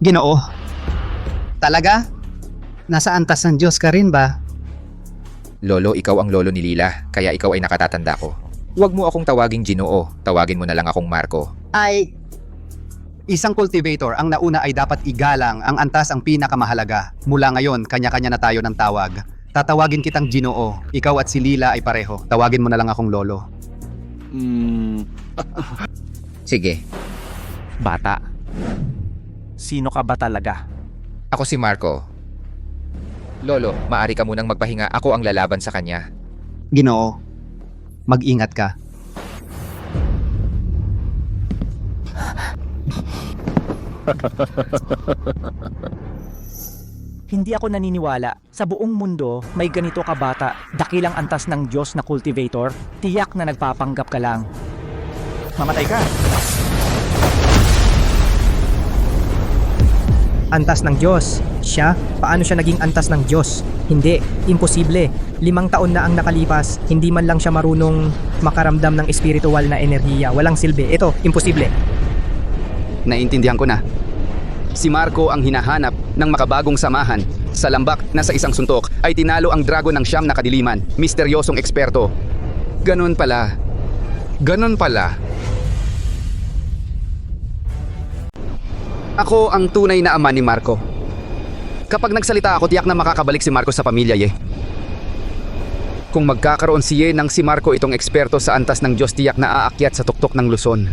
Ginoo. Talaga? Nasa antas ng Diyos ka rin ba? Lolo, ikaw ang lolo ni Lila, kaya ikaw ay nakatatanda ko. Huwag mo akong tawaging Ginoo, tawagin mo na lang akong Marco. Ay, isang cultivator ang nauna ay dapat igalang ang antas ang pinakamahalaga. Mula ngayon, kanya-kanya na tayo ng tawag. Tatawagin kitang Ginoo. Ikaw at si Lila ay pareho. Tawagin mo na lang akong lolo. Sige. Bata. Sino ka ba talaga? Ako si Marco. Lolo, maari ka munang magpahinga. Ako ang lalaban sa kanya. Ginoo, mag-ingat ka. Hindi ako naniniwala. Sa buong mundo, may ganito ka bata, dakilang antas ng Diyos na cultivator, tiyak na nagpapanggap ka lang. Mamatay ka. Antas ng Diyos. Siya? Paano siya naging antas ng Diyos? Hindi. Imposible. 5 taon na ang nakalipas, hindi man lang siya marunong makaramdam ng espiritual na enerhiya. Walang silbi. Ito, imposible. Naintindihan ko na. Si Marco ang hinahanap ng makabagong samahan. Sa lambak na sa isang suntok ay tinalo ang dragon ng siyam na kadiliman, misteryosong eksperto. Ganon pala. Ganon pala. Ako ang tunay na ama ni Marco. Kapag nagsalita ako, tiyak na makakabalik si Marco sa pamilya, ye. Kung magkakaroon si Ye ng si Marco itong eksperto sa antas ng Diyos, tiyak na aakyat sa tuktok ng Luzon.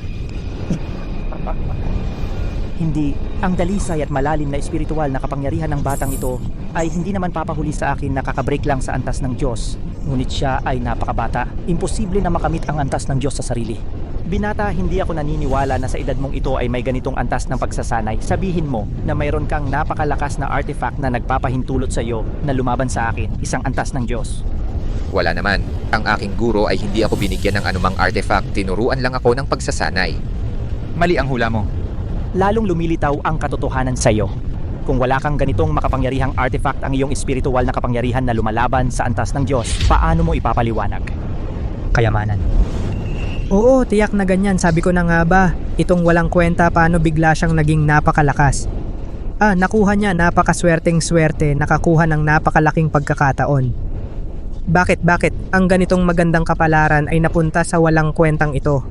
Hindi, ang dalisay at malalim na espiritual na kapangyarihan ng batang ito ay hindi naman papahuli sa akin na kakabreak lang sa antas ng Diyos. Ngunit siya ay napakabata. Imposible na makamit ang antas ng Diyos sa sarili. Binata, hindi ako naniniwala na sa edad mong ito ay may ganitong antas ng pagsasanay. Sabihin mo na mayroon kang napakalakas na artifact na nagpapahintulot sa iyo na lumaban sa akin, isang antas ng Diyos. Wala naman. Ang aking guro ay hindi ako binigyan ng anumang artifact. Tinuruan lang ako ng pagsasanay. Mali ang hula mo. Lalong lumilitaw ang katotohanan sa iyo. Kung wala kang ganitong makapangyarihang artifact ang iyong espiritual na kapangyarihan na lumalaban sa antas ng Diyos, paano mo ipapaliwanag? Kayamanan. Oo, tiyak na ganyan. Sabi ko na nga ba, itong walang kwenta paano bigla siyang naging napakalakas. Nakuha niya napakaswerteng-swerte, nakakuha ng napakalaking pagkakataon. Bakit ang ganitong magandang kapalaran ay napunta sa walang kwentang ito?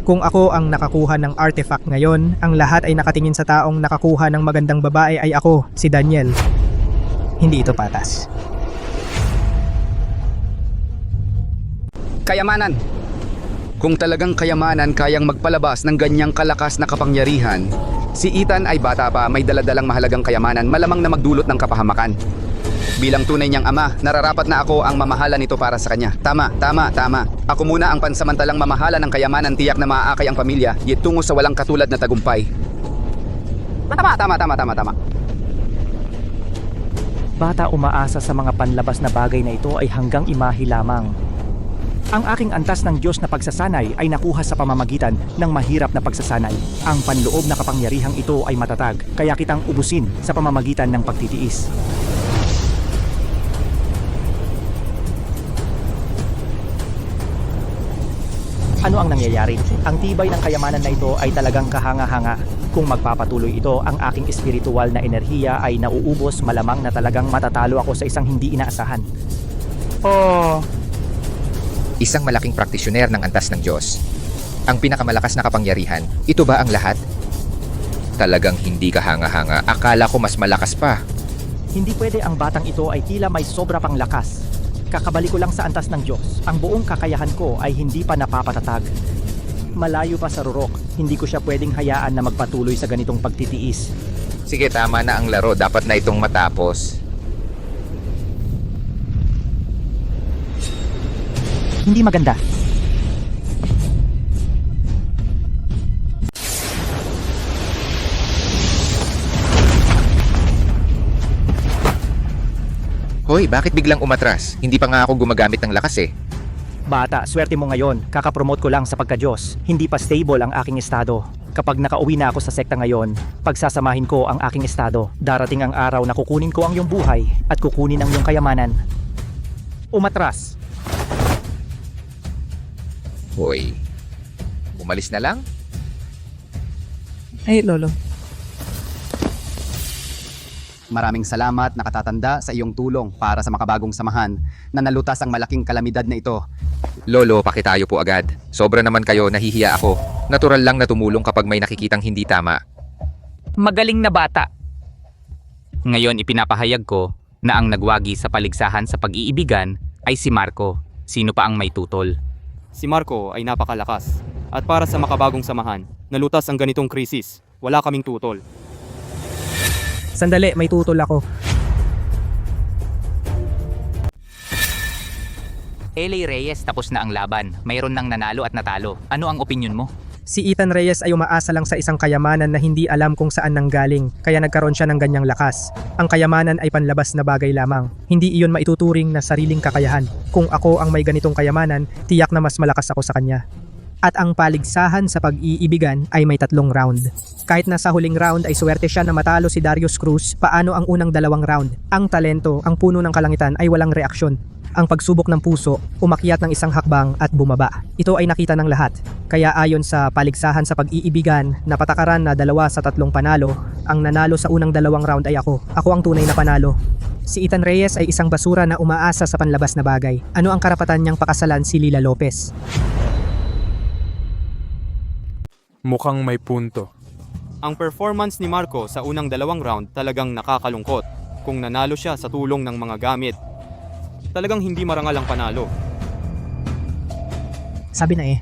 Kung ako ang nakakuha ng artifact ngayon, ang lahat ay nakatingin sa taong nakakuha ng magandang babae ay ako, si Daniel. Hindi ito patas. Kayamanan. Kung talagang kayamanan kayang magpalabas ng ganyang kalakas na kapangyarihan, si Ethan ay bata pa, may daladalang mahalagang kayamanan, malamang na magdulot ng kapahamakan. Bilang tunay niyang ama, nararapat na ako ang mamahala nito para sa kanya. Tama. Ako muna ang pansamantalang mamahala ng kayamanan, tiyak na maaakay ang pamilya, tungo sa walang katulad na tagumpay. Tama. Bata umaasa sa mga panlabas na bagay na ito ay hanggang imahe lamang. Ang aking antas ng Diyos na pagsasanay ay nakuha sa pamamagitan ng mahirap na pagsasanay. Ang panloob na kapangyarihang ito ay matatag, kaya kitang ubusin sa pamamagitan ng pagtitiis. Ano ang nangyayari? Ang tibay ng kayamanan na ito ay talagang kahanga-hanga. Kung magpapatuloy ito, ang aking espiritual na enerhiya ay nauubos, malamang na talagang matatalo ako sa isang hindi inaasahan. Isang malaking praktisyoner ng antas ng Diyos. Ang pinakamalakas na kapangyarihan, ito ba ang lahat? Talagang hindi kahanga-hanga. Akala ko mas malakas pa. Hindi pwede ang batang ito ay tila may sobra pang lakas. Kakabalik ko lang sa antas ng Diyos. Ang buong kakayahan ko ay hindi pa napapatatag. Malayo pa sa rurok, hindi ko siya pwedeng hayaan na magpatuloy sa ganitong pagtitiis. Sige, tama na ang laro. Dapat na itong matapos. Hindi maganda. Hoy, bakit biglang umatras? Hindi pa nga ako gumagamit ng lakas eh. Bata, swerte mo ngayon. Kakapromote ko lang sa pagka-Diyos. Hindi pa stable ang aking estado. Kapag nakauwi na ako sa sekta ngayon, pagsasamahin ko ang aking estado. Darating ang araw na kukunin ko ang iyong buhay at kukunin ang iyong kayamanan. Umatras. Hoy, umalis na lang? Ay, Lolo. Maraming salamat nakatatanda sa iyong tulong para sa makabagong samahan na nalutas ang malaking kalamidad na ito. Lolo, pakitayo po agad. Sobra naman kayo, nahihiya ako. Natural lang na tumulong kapag may nakikitang hindi tama. Magaling na bata. Ngayon ipinapahayag ko na ang nagwagi sa paligsahan sa pag-iibigan ay si Marco. Sino pa ang may tutol? Si Marco ay napakalakas. At para sa makabagong samahan, nalutas ang ganitong krisis. Wala kaming tutol. Sandali, may tutol ako. LA Reyes, tapos na ang laban. Mayroon nang nanalo at natalo. Ano ang opinyon mo? Si Ethan Reyes ay umaasa lang sa isang kayamanan na hindi alam kung saan nanggaling, kaya nagkaroon siya ng ganyang lakas. Ang kayamanan ay panlabas na bagay lamang. Hindi iyon maituturing na sariling kakayahan. Kung ako ang may ganitong kayamanan, tiyak na mas malakas ako sa kanya. At ang paligsahan sa pag-iibigan ay may 3 round. Kahit na sa huling round ay swerte siya na matalo si Darius Cruz, paano ang unang 2 round? Ang talento, ang puno ng kalangitan ay walang reaksyon. Ang pagsubok ng puso, umakyat ng isang hakbang at bumaba. Ito ay nakita ng lahat. Kaya ayon sa paligsahan sa pag-iibigan na patakaran na 2 sa 3 panalo, ang nanalo sa unang 2 round ay ako. Ako ang tunay na panalo. Si Ethan Reyes ay isang basura na umaasa sa panlabas na bagay. Ano ang karapatan niyang pakasalan si Lila Lopez? Mukhang may punto. Ang performance ni Marco sa unang 2 round talagang nakakalungkot. Kung nanalo siya sa tulong ng mga gamit, talagang hindi marangal ang panalo. Sabi na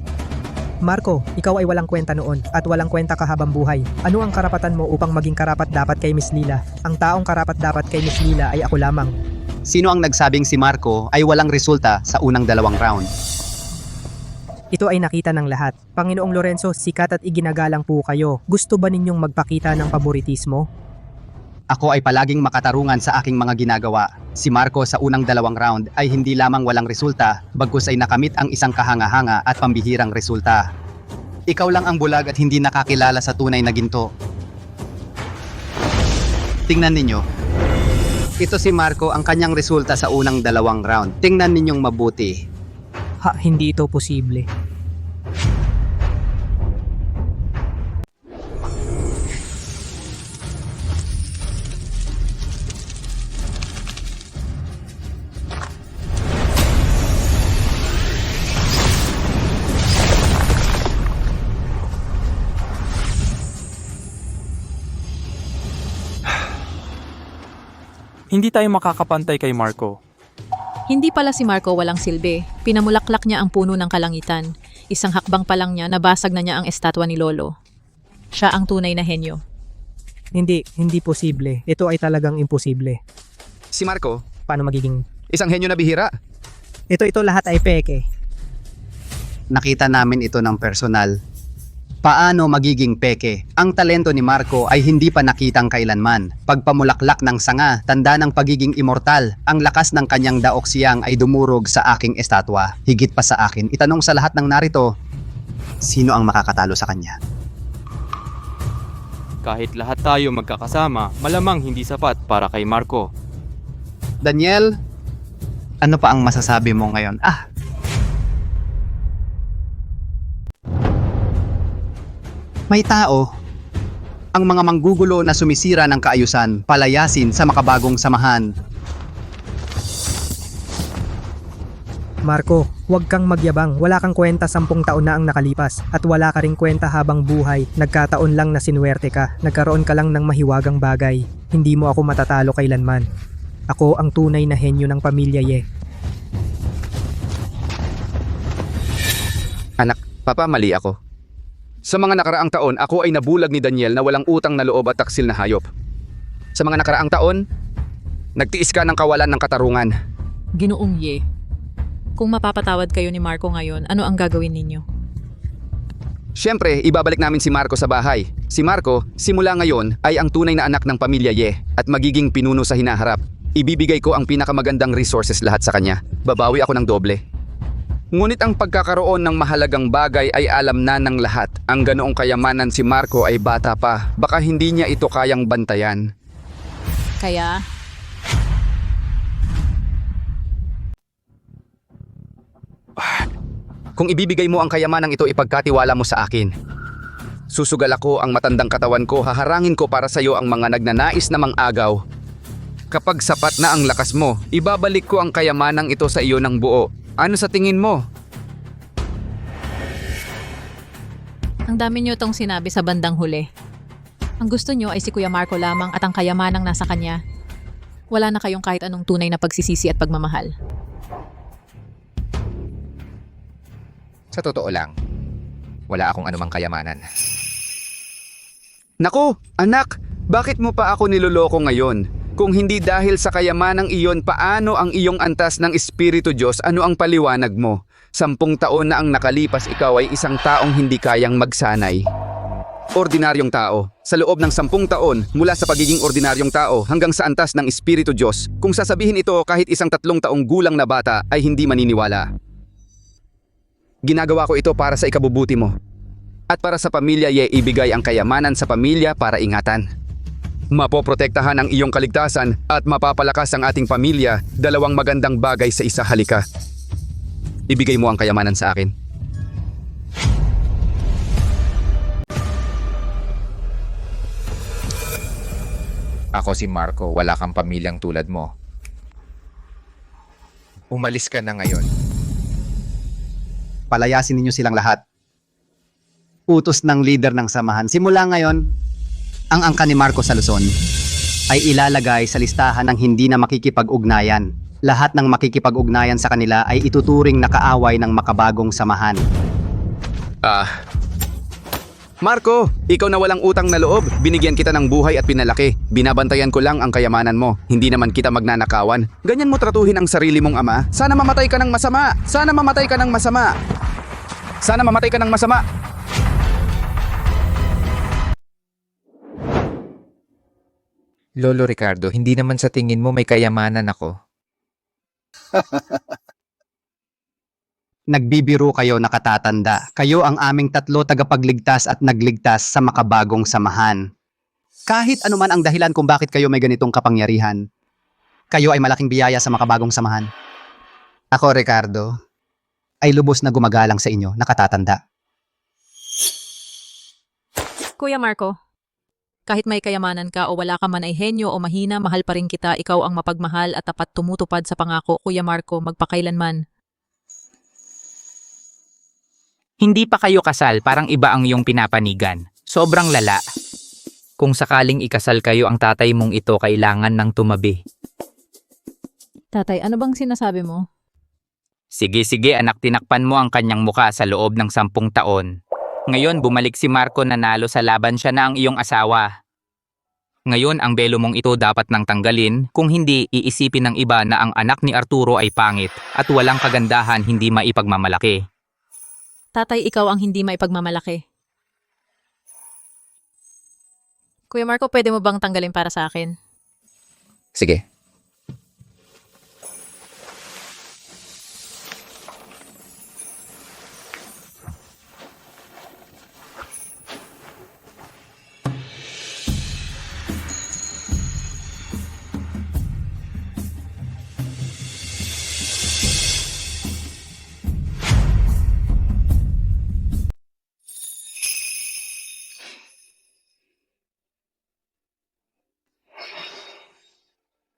Marco, ikaw ay walang kwenta noon at walang kwenta ka habang buhay. Ano ang karapatan mo upang maging karapat-dapat kay Miss Lila? Ang taong karapat-dapat kay Miss Lila ay ako lamang. Sino ang nagsabing si Marco ay walang resulta sa unang 2 round? Ito ay nakita ng lahat. Panginoong Lorenzo, sikat at iginagalang po kayo. Gusto ba ninyong magpakita ng paboritismo? Ako ay palaging makatarungan sa aking mga ginagawa. Si Marco sa unang 2 round ay hindi lamang walang resulta, bagkus ay nakamit ang isang kahanga-hanga at pambihirang resulta. Ikaw lang ang bulag at hindi nakakilala sa tunay na ginto. Tingnan ninyo. Ito si Marco, ang kanyang resulta sa unang 2 round. Tingnan ninyong mabuti. Hindi ito posible. Hindi tayo makakapantay kay Marco. Hindi pala si Marco walang silbi. Pinamulaklak niya ang puno ng kalangitan. Isang hakbang pa lang niya, nabasag na niya ang estatwa ni Lolo. Siya ang tunay na henyo. Hindi posible. Ito ay talagang imposible. Si Marco, Paano magiging... isang henyo na bihira. Ito lahat ay peke. Nakita namin ito ng personal. Paano magiging peke? Ang talento ni Marco ay hindi pa nakitang kailanman. Pagpamulaklak ng sanga, tanda ng pagiging immortal. Ang lakas ng kanyang daoksiyang ay dumurog sa aking estatwa. Higit pa sa akin, itanong sa lahat ng narito, sino ang makakatalo sa kanya? Kahit lahat tayo magkakasama, malamang hindi sapat para kay Marco. Daniel, ano pa ang masasabi mo ngayon? May tao, ang mga manggugulo na sumisira ng kaayusan, palayasin sa makabagong samahan. Marco, huwag kang magyabang. Wala kang kwenta 10 taon na ang nakalipas. At wala ka ring kwenta habang buhay. Nagkataon lang na sinuwerte ka. Nagkaroon ka lang ng mahiwagang bagay. Hindi mo ako matatalo kailanman. Ako ang tunay na henyo ng pamilya Ye. Anak, papa, mali ako. Sa mga nakaraang taon, ako ay nabulag ni Daniel na walang utang na loob at taksil na hayop. Sa mga nakaraang taon, nagtiis ka ng kawalan ng katarungan. Ginoong Ye. Kung mapapatawad kayo ni Marco ngayon, ano ang gagawin ninyo? Siyempre, ibabalik namin si Marco sa bahay. Si Marco, simula ngayon, ay ang tunay na anak ng pamilya Ye at magiging pinuno sa hinaharap. Ibibigay ko ang pinakamagandang resources lahat sa kanya. Babawi ako ng doble. Ngunit ang pagkakaroon ng mahalagang bagay ay alam na ng lahat. Ang ganoong kayamanan si Marco ay bata pa. Baka hindi niya ito kayang bantayan. Kaya, Kung ibibigay mo ang kayamanang ito, ipagkatiwala mo sa akin. Susugal ako ang matandang katawan ko, haharangin ko para sa iyo ang mga nagnanais na mang-agaw. Kapag sapat na ang lakas mo, ibabalik ko ang kayamanang ito sa iyo ng buo. Ano sa tingin mo? ang dami niyo tong sinabi sa bandang huli. Ang gusto niyo ay si Kuya Marco lamang at ang kayamanang nasa kanya. Wala na kayong kahit anong tunay na pagsisisi at pagmamahal. Sa totoo lang, wala akong anumang kayamanan. Naku, anak, bakit mo pa ako niloloko ngayon? Kung hindi dahil sa kayamanang iyon, paano ang iyong antas ng Espiritu Diyos? Ano ang paliwanag mo? 10 taon na ang nakalipas, ikaw ay isang taong hindi kayang magsanay. Ordinaryong tao. Sa loob ng 10 taon, mula sa pagiging ordinaryong tao hanggang sa antas ng Espiritu Diyos, kung sasabihin ito kahit isang 3 taong gulang na bata ay hindi maniniwala. Ginagawa ko ito para sa ikabubuti mo. At para sa pamilya Ye, ibigay ang kayamanan sa pamilya para ingatan. Mapoprotektahan ang iyong kaligtasan at mapapalakas ang ating pamilya, 2 magandang bagay sa isa. Halika. Ibigay mo ang kayamanan sa akin. Ako si Marco, wala kang pamilyang tulad mo. Umalis ka na ngayon. Palayasin ninyo silang lahat. Utos ng leader ng samahan. Simula ngayon, ang angka ni Marco sa Luzon ay ilalagay sa listahan ng hindi na makikipag-ugnayan. Lahat ng makikipag-ugnayan sa kanila ay ituturing na kaaway ng makabagong samahan. Marco, ikaw na walang utang na loob. Binigyan kita ng buhay at pinalaki. Binabantayan ko lang ang kayamanan mo. Hindi naman kita magnanakawan. Ganyan mo tratuhin ang sarili mong ama. Sana mamatay ka ng masama. Sana mamatay ka ng masama. Sana mamatay ka ng masama. Lolo Ricardo, hindi naman sa tingin mo may kayamanan ako. Nagbibiro kayo nakatatanda. Kayo ang aming 3 tagapagligtas at nagligtas sa makabagong samahan. Kahit anuman ang dahilan kung bakit kayo may ganitong kapangyarihan, kayo ay malaking biyaya sa makabagong samahan. Ako, Ricardo, ay lubos na gumagalang sa inyo, nakatatanda. Kuya Marco, kahit may kayamanan ka o wala ka man ay henyo o mahina, mahal pa rin kita. Ikaw ang mapagmahal at tapat tumutupad sa pangako. Kuya Marco, magpakailanman. Hindi pa kayo kasal, parang iba ang iyong pinapanigan. Sobrang lala. Kung sakaling ikasal kayo, ang tatay mong ito kailangan ng tumabi. Tatay, ano bang sinasabi mo? Sige anak, tinakpan mo ang kanyang muka sa loob ng 10 taon. Ngayon bumalik si Marco, nanalo sa laban, siya na ang iyong asawa. Ngayon ang belo mong ito dapat nang tanggalin, kung hindi iisipin ng iba na ang anak ni Arturo ay pangit at walang kagandahan, hindi maipagmamalaki. Tatay, ikaw ang hindi maipagmamalaki. Kuya Marco, pwede mo bang tanggalin para sa akin? Sige.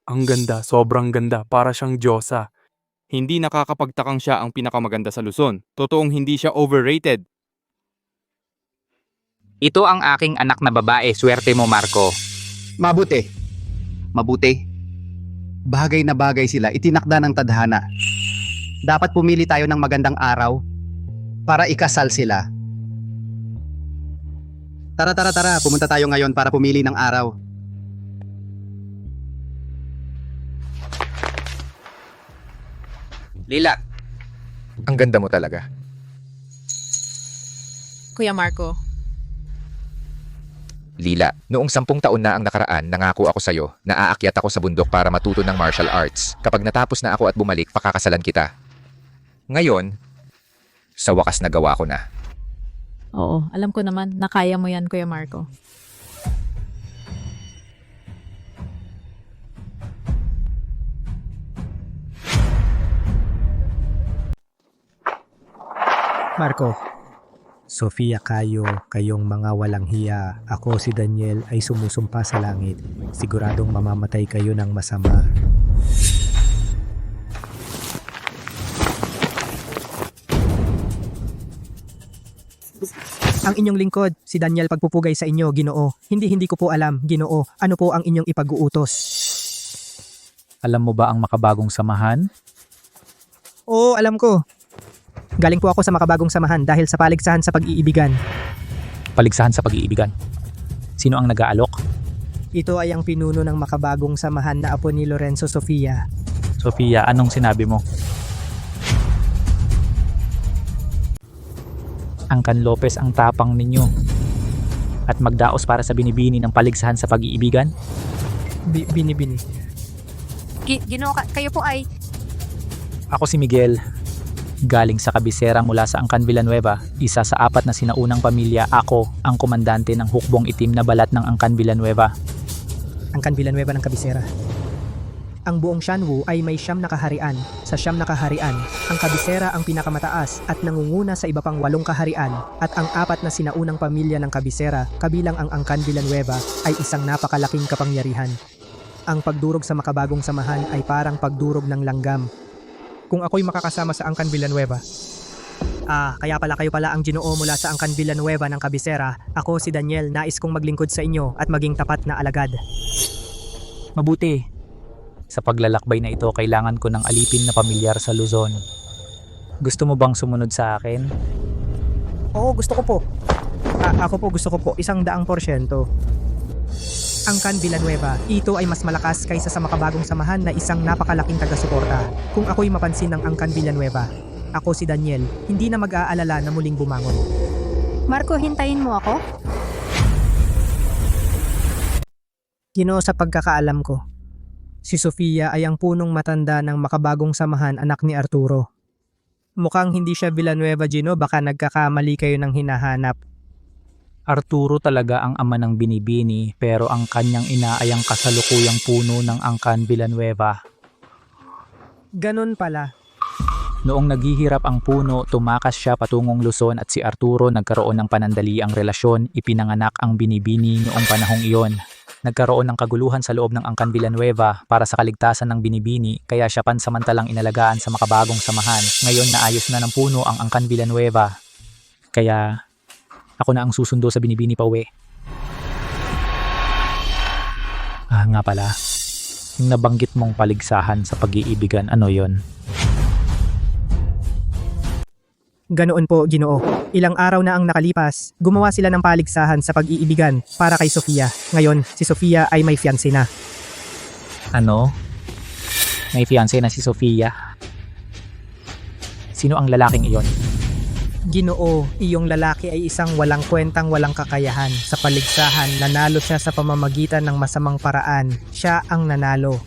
Ang ganda, sobrang ganda, para siyang diyosa. Hindi nakakapagtakang siya ang pinakamaganda sa Luzon. Totoong hindi siya overrated. Ito ang aking anak na babae, swerte mo Marco. Mabuti. Bagay na bagay sila, itinakda ng tadhana. Dapat pumili tayo ng magandang araw para ikasal sila. Tara, pumunta tayo ngayon para pumili ng araw. Lila, ang ganda mo talaga. Kuya Marco, Lila, noong 10 taon na ang nakaraan, nangako ako sa'yo na aakyat ako sa bundok para matuto ng martial arts. Kapag natapos na ako at bumalik, pakakasalan kita. Ngayon, sa wakas nagawa ko na. oo, alam ko naman na kaya mo yan, Kuya Marco. Marco, Sofia kayong mga walang hiya. Ako si Daniel ay sumusumpa sa langit. Siguradong mamamatay kayo ng masama. Ang inyong lingkod, si Daniel, pagpupugay sa inyo, Ginoo. Hindi ko po alam, Ginoo, ano po ang inyong ipag-uutos. Alam mo ba ang makabagong samahan? Oo, alam ko. Galing po ako sa makabagong samahan dahil sa paligsahan sa pag-iibigan. Paligsahan sa pag-iibigan. Sino ang nag-aalok? Ito ay ang pinuno ng makabagong samahan na apo ni Lorenzo Sofia. Sofia, anong sinabi mo? Angkan Lopez ang tapang ninyo. At magdaos para sa binibini ng paligsahan sa pag-iibigan? Binibini. Ginoo, kayo po ay... Ako si Miguel. Galing sa kabisera mula sa Angkan Villanueva, isa sa 4 na sinaunang pamilya. Ako ang komandante ng hukbong itim na balat ng Angkan Villanueva. Angkan Villanueva ng kabisera. Ang buong Shanwu ay may 9 na kaharian. Sa 9 na kaharian, ang kabisera ang pinakamataas at nangunguna sa iba pang 8 kaharian, at ang 4 na sinaunang pamilya ng kabisera, kabilang ang Angkan Villanueva, ay isang napakalaking kapangyarihan. Ang pagdurog sa makabagong samahan ay parang pagdurog ng langgam. Kung ako'y makakasama sa Angkan Villanueva. Kaya kayo pala ang Ginoo mula sa Angkan Villanueva ng kabisera. Ako si Daniel, nais kong maglingkod sa inyo at maging tapat na alagad. Mabuti. Sa paglalakbay na ito, kailangan ko ng alipin na pamilyar sa Luzon. Gusto mo bang sumunod sa akin? Oo, gusto ko po. Ako po gusto ko po, 100%. Angkan Villanueva, ito ay mas malakas kaysa sa makabagong samahan na isang napakalaking taga-suporta. Kung ako'y mapansin ng Angkan Villanueva, ako si Daniel, hindi na mag-aalala na muling bumangon. Marco, hintayin mo ako? Ginoo, sa pagkakaalam ko, si Sofia ay ang punong matanda ng makabagong samahan, anak ni Arturo. Mukhang hindi siya Villanueva, Gino, baka nagkakamali kayo ng hinahanap. Arturo talaga ang ama ng binibini, pero ang kanyang ina ay ang kasalukuyang puno ng Angkan Villanueva. Ganon pala. Noong naghihirap ang puno, tumakas siya patungong Luzon at si Arturo nagkaroon ng panandaliang relasyon. Ipinanganak ang binibini noong panahong iyon. Nagkaroon ng kaguluhan sa loob ng Angkan Villanueva para sa kaligtasan ng binibini, kaya siya pansamantalang inalagaan sa makabagong samahan. Ngayon naayos na ng puno ang Angkan Villanueva. Kaya ako na ang susundo sa binibini pauwi. Nga pala, Yung nabanggit mong paligsahan sa pag-iibigan, ano yon? Ganoon po, Ginoo. Ilang araw na ang nakalipas, gumawa sila ng paligsahan sa pag-iibigan para kay Sofia. Ngayon, si Sofia ay may fiancé na. Ano? May fiancé na si Sofia? Sino ang lalaking iyon? Ginoo, iyong lalaki ay isang walang kwentang walang kakayahan. Sa paligsahan, nanalo siya sa pamamagitan ng masamang paraan. Siya ang nanalo.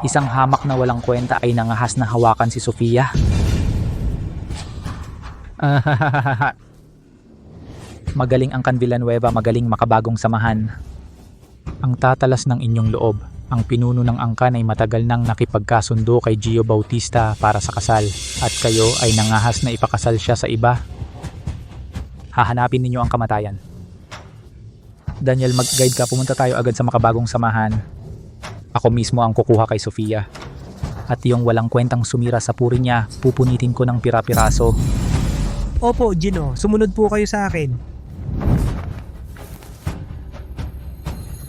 Isang hamak na walang kwenta ay nangahas na hawakan si Sofia. Magaling ang Villanueva, magaling makabagong samahan. Ang tatalas ng inyong loob. Ang pinuno ng angkan ay matagal nang nakipagkasundo kay Gio Bautista para sa kasal at kayo ay nangahas na ipakasal siya sa iba. Hahanapin ninyo ang kamatayan. Daniel, mag-guide ka. Pumunta tayo agad sa makabagong samahan. Ako mismo ang kukuha kay Sofia. At yung walang kwentang sumira sa puri niya, pupunitin ko ng pira-piraso. Opo, Gino. Sumunod po kayo sa akin.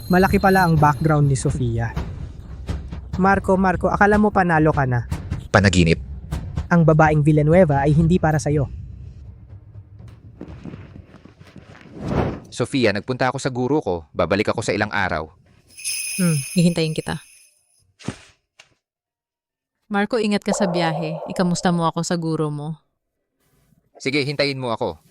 Malaki pala ang background ni Sofia. Marco, akala mo panalo ka na. Panaginip. Ang babaeng Villanueva ay hindi para sa'yo. Sofia, nagpunta ako sa guro ko. Babalik ako sa ilang araw. Hihintayin kita. Marco, ingat ka sa biyahe. Ikamusta mo ako sa guro mo? Sige, hintayin mo ako.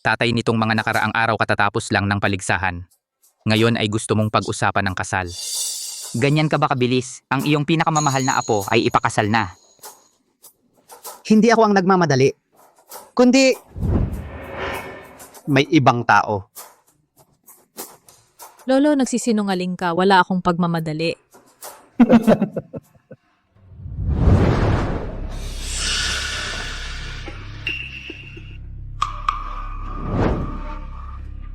Tatay nitong mga nakaraang araw katatapos lang ng paligsahan. Ngayon ay gusto mong pag-usapan ng kasal. Ganyan ka ba kabilis? Ang iyong pinakamamahal na apo ay ipakasal na. Hindi ako ang nagmamadali. Kundi may ibang tao. Lolo, nagsisinungaling ka. Wala akong pagmamadali.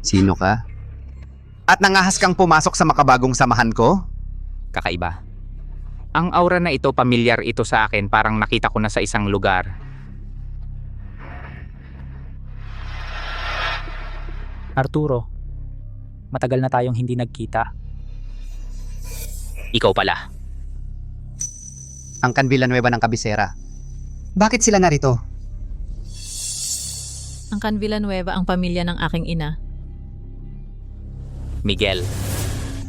Sino ka? At nangahas kang pumasok sa makabagong samahan ko? Kakaiba. Ang aura na ito, pamilyar ito sa akin, parang nakita ko na sa isang lugar. Arturo, matagal na tayong hindi nagkita. Ikaw pala. Ang Villanueva ng kabisera. Bakit sila narito? Ang Villanueva ang pamilya ng aking ina. Miguel.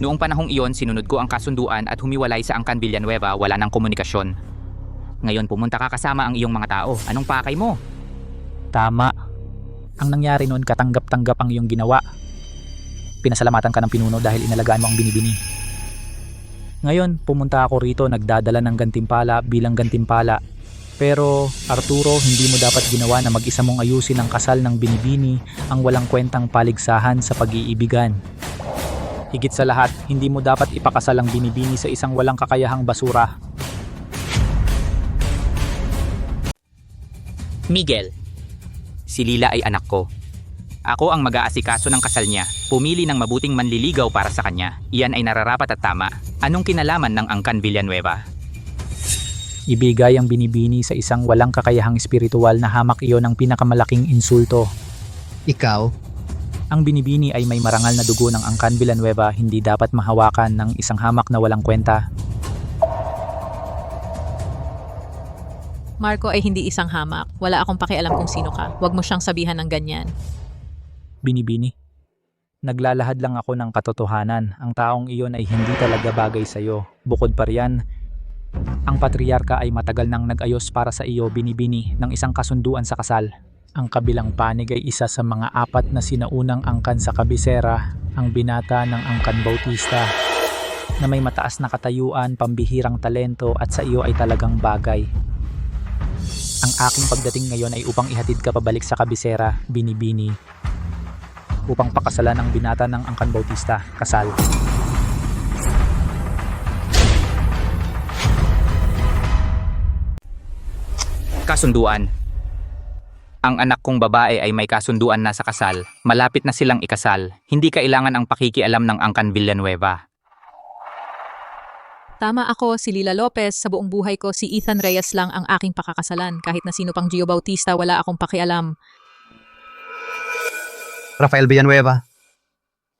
Noong panahong iyon, sinunod ko ang kasunduan at humiwalay sa Angkan Villanueva, wala ng komunikasyon. Ngayon pumunta ka kasama ang iyong mga tao. Anong pakay mo? Tama. Ang nangyari noon, katanggap-tanggap ang iyong ginawa. Pinasalamatan ka ng pinuno dahil inalagaan mo ang binibini. Ngayon, pumunta ako rito, nagdadala ng gantimpala bilang gantimpala. Pero, Arturo, hindi mo dapat ginawa na mag-isa mong ayusin ang kasal ng binibini, ang walang kwentang paligsahan sa pag-iibigan. Higit sa lahat, hindi mo dapat ipakasal ang binibini sa isang walang kakayahang basura. Miguel. Si Lila ay anak ko. Ako ang mag-aasikaso ng kasal niya. Pumili ng mabuting manliligaw para sa kanya. Iyan ay nararapat at tama. Anong kinalaman ng Angkan Villanueva? Ibigay ang binibini sa isang walang kakayahang espiritual na hamak iyon ang pinakamalaking insulto. Ikaw? Ang binibini ay may marangal na dugo ng Angkan Villanueva, hindi dapat mahawakan ng isang hamak na walang kwenta. Marco ay hindi isang hamak. Wala akong pakialam kung sino ka. Huwag mo siyang sabihan ng ganyan. Binibini. Naglalahad lang ako ng katotohanan. Ang taong iyon ay hindi talaga bagay sa iyo. Bukod pa riyan, ang patriarka ay matagal nang nag-ayos para sa iyo, binibini, ng isang kasunduan sa kasal. Ang kabilang panig ay isa sa mga 4 na sinaunang angkan sa kabisera, ang binata ng Angkan Bautista, na may mataas na katayuan, pambihirang talento at sa iyo ay talagang bagay. Ang aking pagdating ngayon ay upang ihatid ka pabalik sa kabisera, binibini, upang pakasalan ang binata ng Angkan Bautista, kasal. Kasunduan. Ang anak kong babae ay may kasunduan na sa kasal. Malapit na silang ikasal. Hindi kailangan ang pakikialam ng Angkan Villanueva. Tama ako, si Lila Lopez. Sa buong buhay ko, si Ethan Reyes lang ang aking pakakasalan. Kahit na sino pang Gio Bautista, wala akong pakialam. Rafael Villanueva,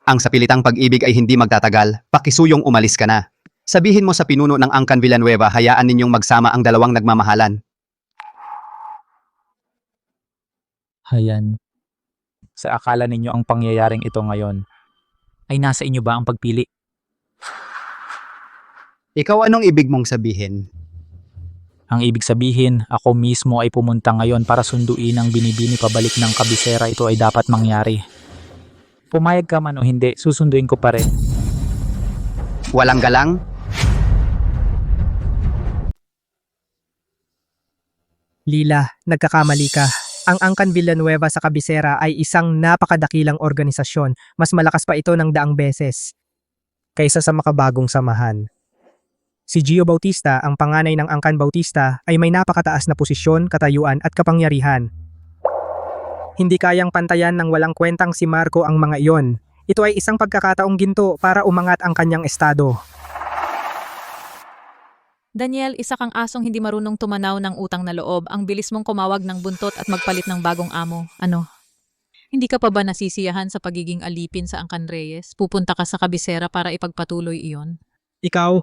ang sapilitang pag-ibig ay hindi magtatagal. Pakisuyong umalis ka na. Sabihin mo sa pinuno ng Angkan Villanueva, hayaan ninyong magsama ang dalawang nagmamahalan. Hayan. Sa akala ninyo ang pangyayaring ito ngayon, ay nasa inyo ba ang pagpili? Ikaw anong ibig mong sabihin? Ang ibig sabihin, ako mismo ay pumunta ngayon para sunduin ang binibini pabalik ng kabisera. Ito ay dapat mangyari. Pumayag ka man o hindi, susunduin ko pa rin. Walang galang? Lila, nagkakamali ka. Ang Angkan Villanueva sa kabisera ay isang napakadakilang organisasyon. Mas malakas pa ito ng daang beses kaysa sa makabagong samahan. Si Gio Bautista, ang panganay ng Angkan Bautista, ay may napakataas na posisyon, katayuan at kapangyarihan. Hindi kayang pantayan ng walang kwentang si Marco ang mga iyon. Ito ay isang pagkakataong ginto para umangat ang kanyang estado. Daniel, isa kang asong hindi marunong tumanaw ng utang na loob. Ang bilis mong kumawag ng buntot at magpalit ng bagong amo. Ano? Hindi ka pa ba nasisiyahan sa pagiging alipin sa Angkan Reyes? Pupunta ka sa kabisera para ipagpatuloy iyon? Ikaw,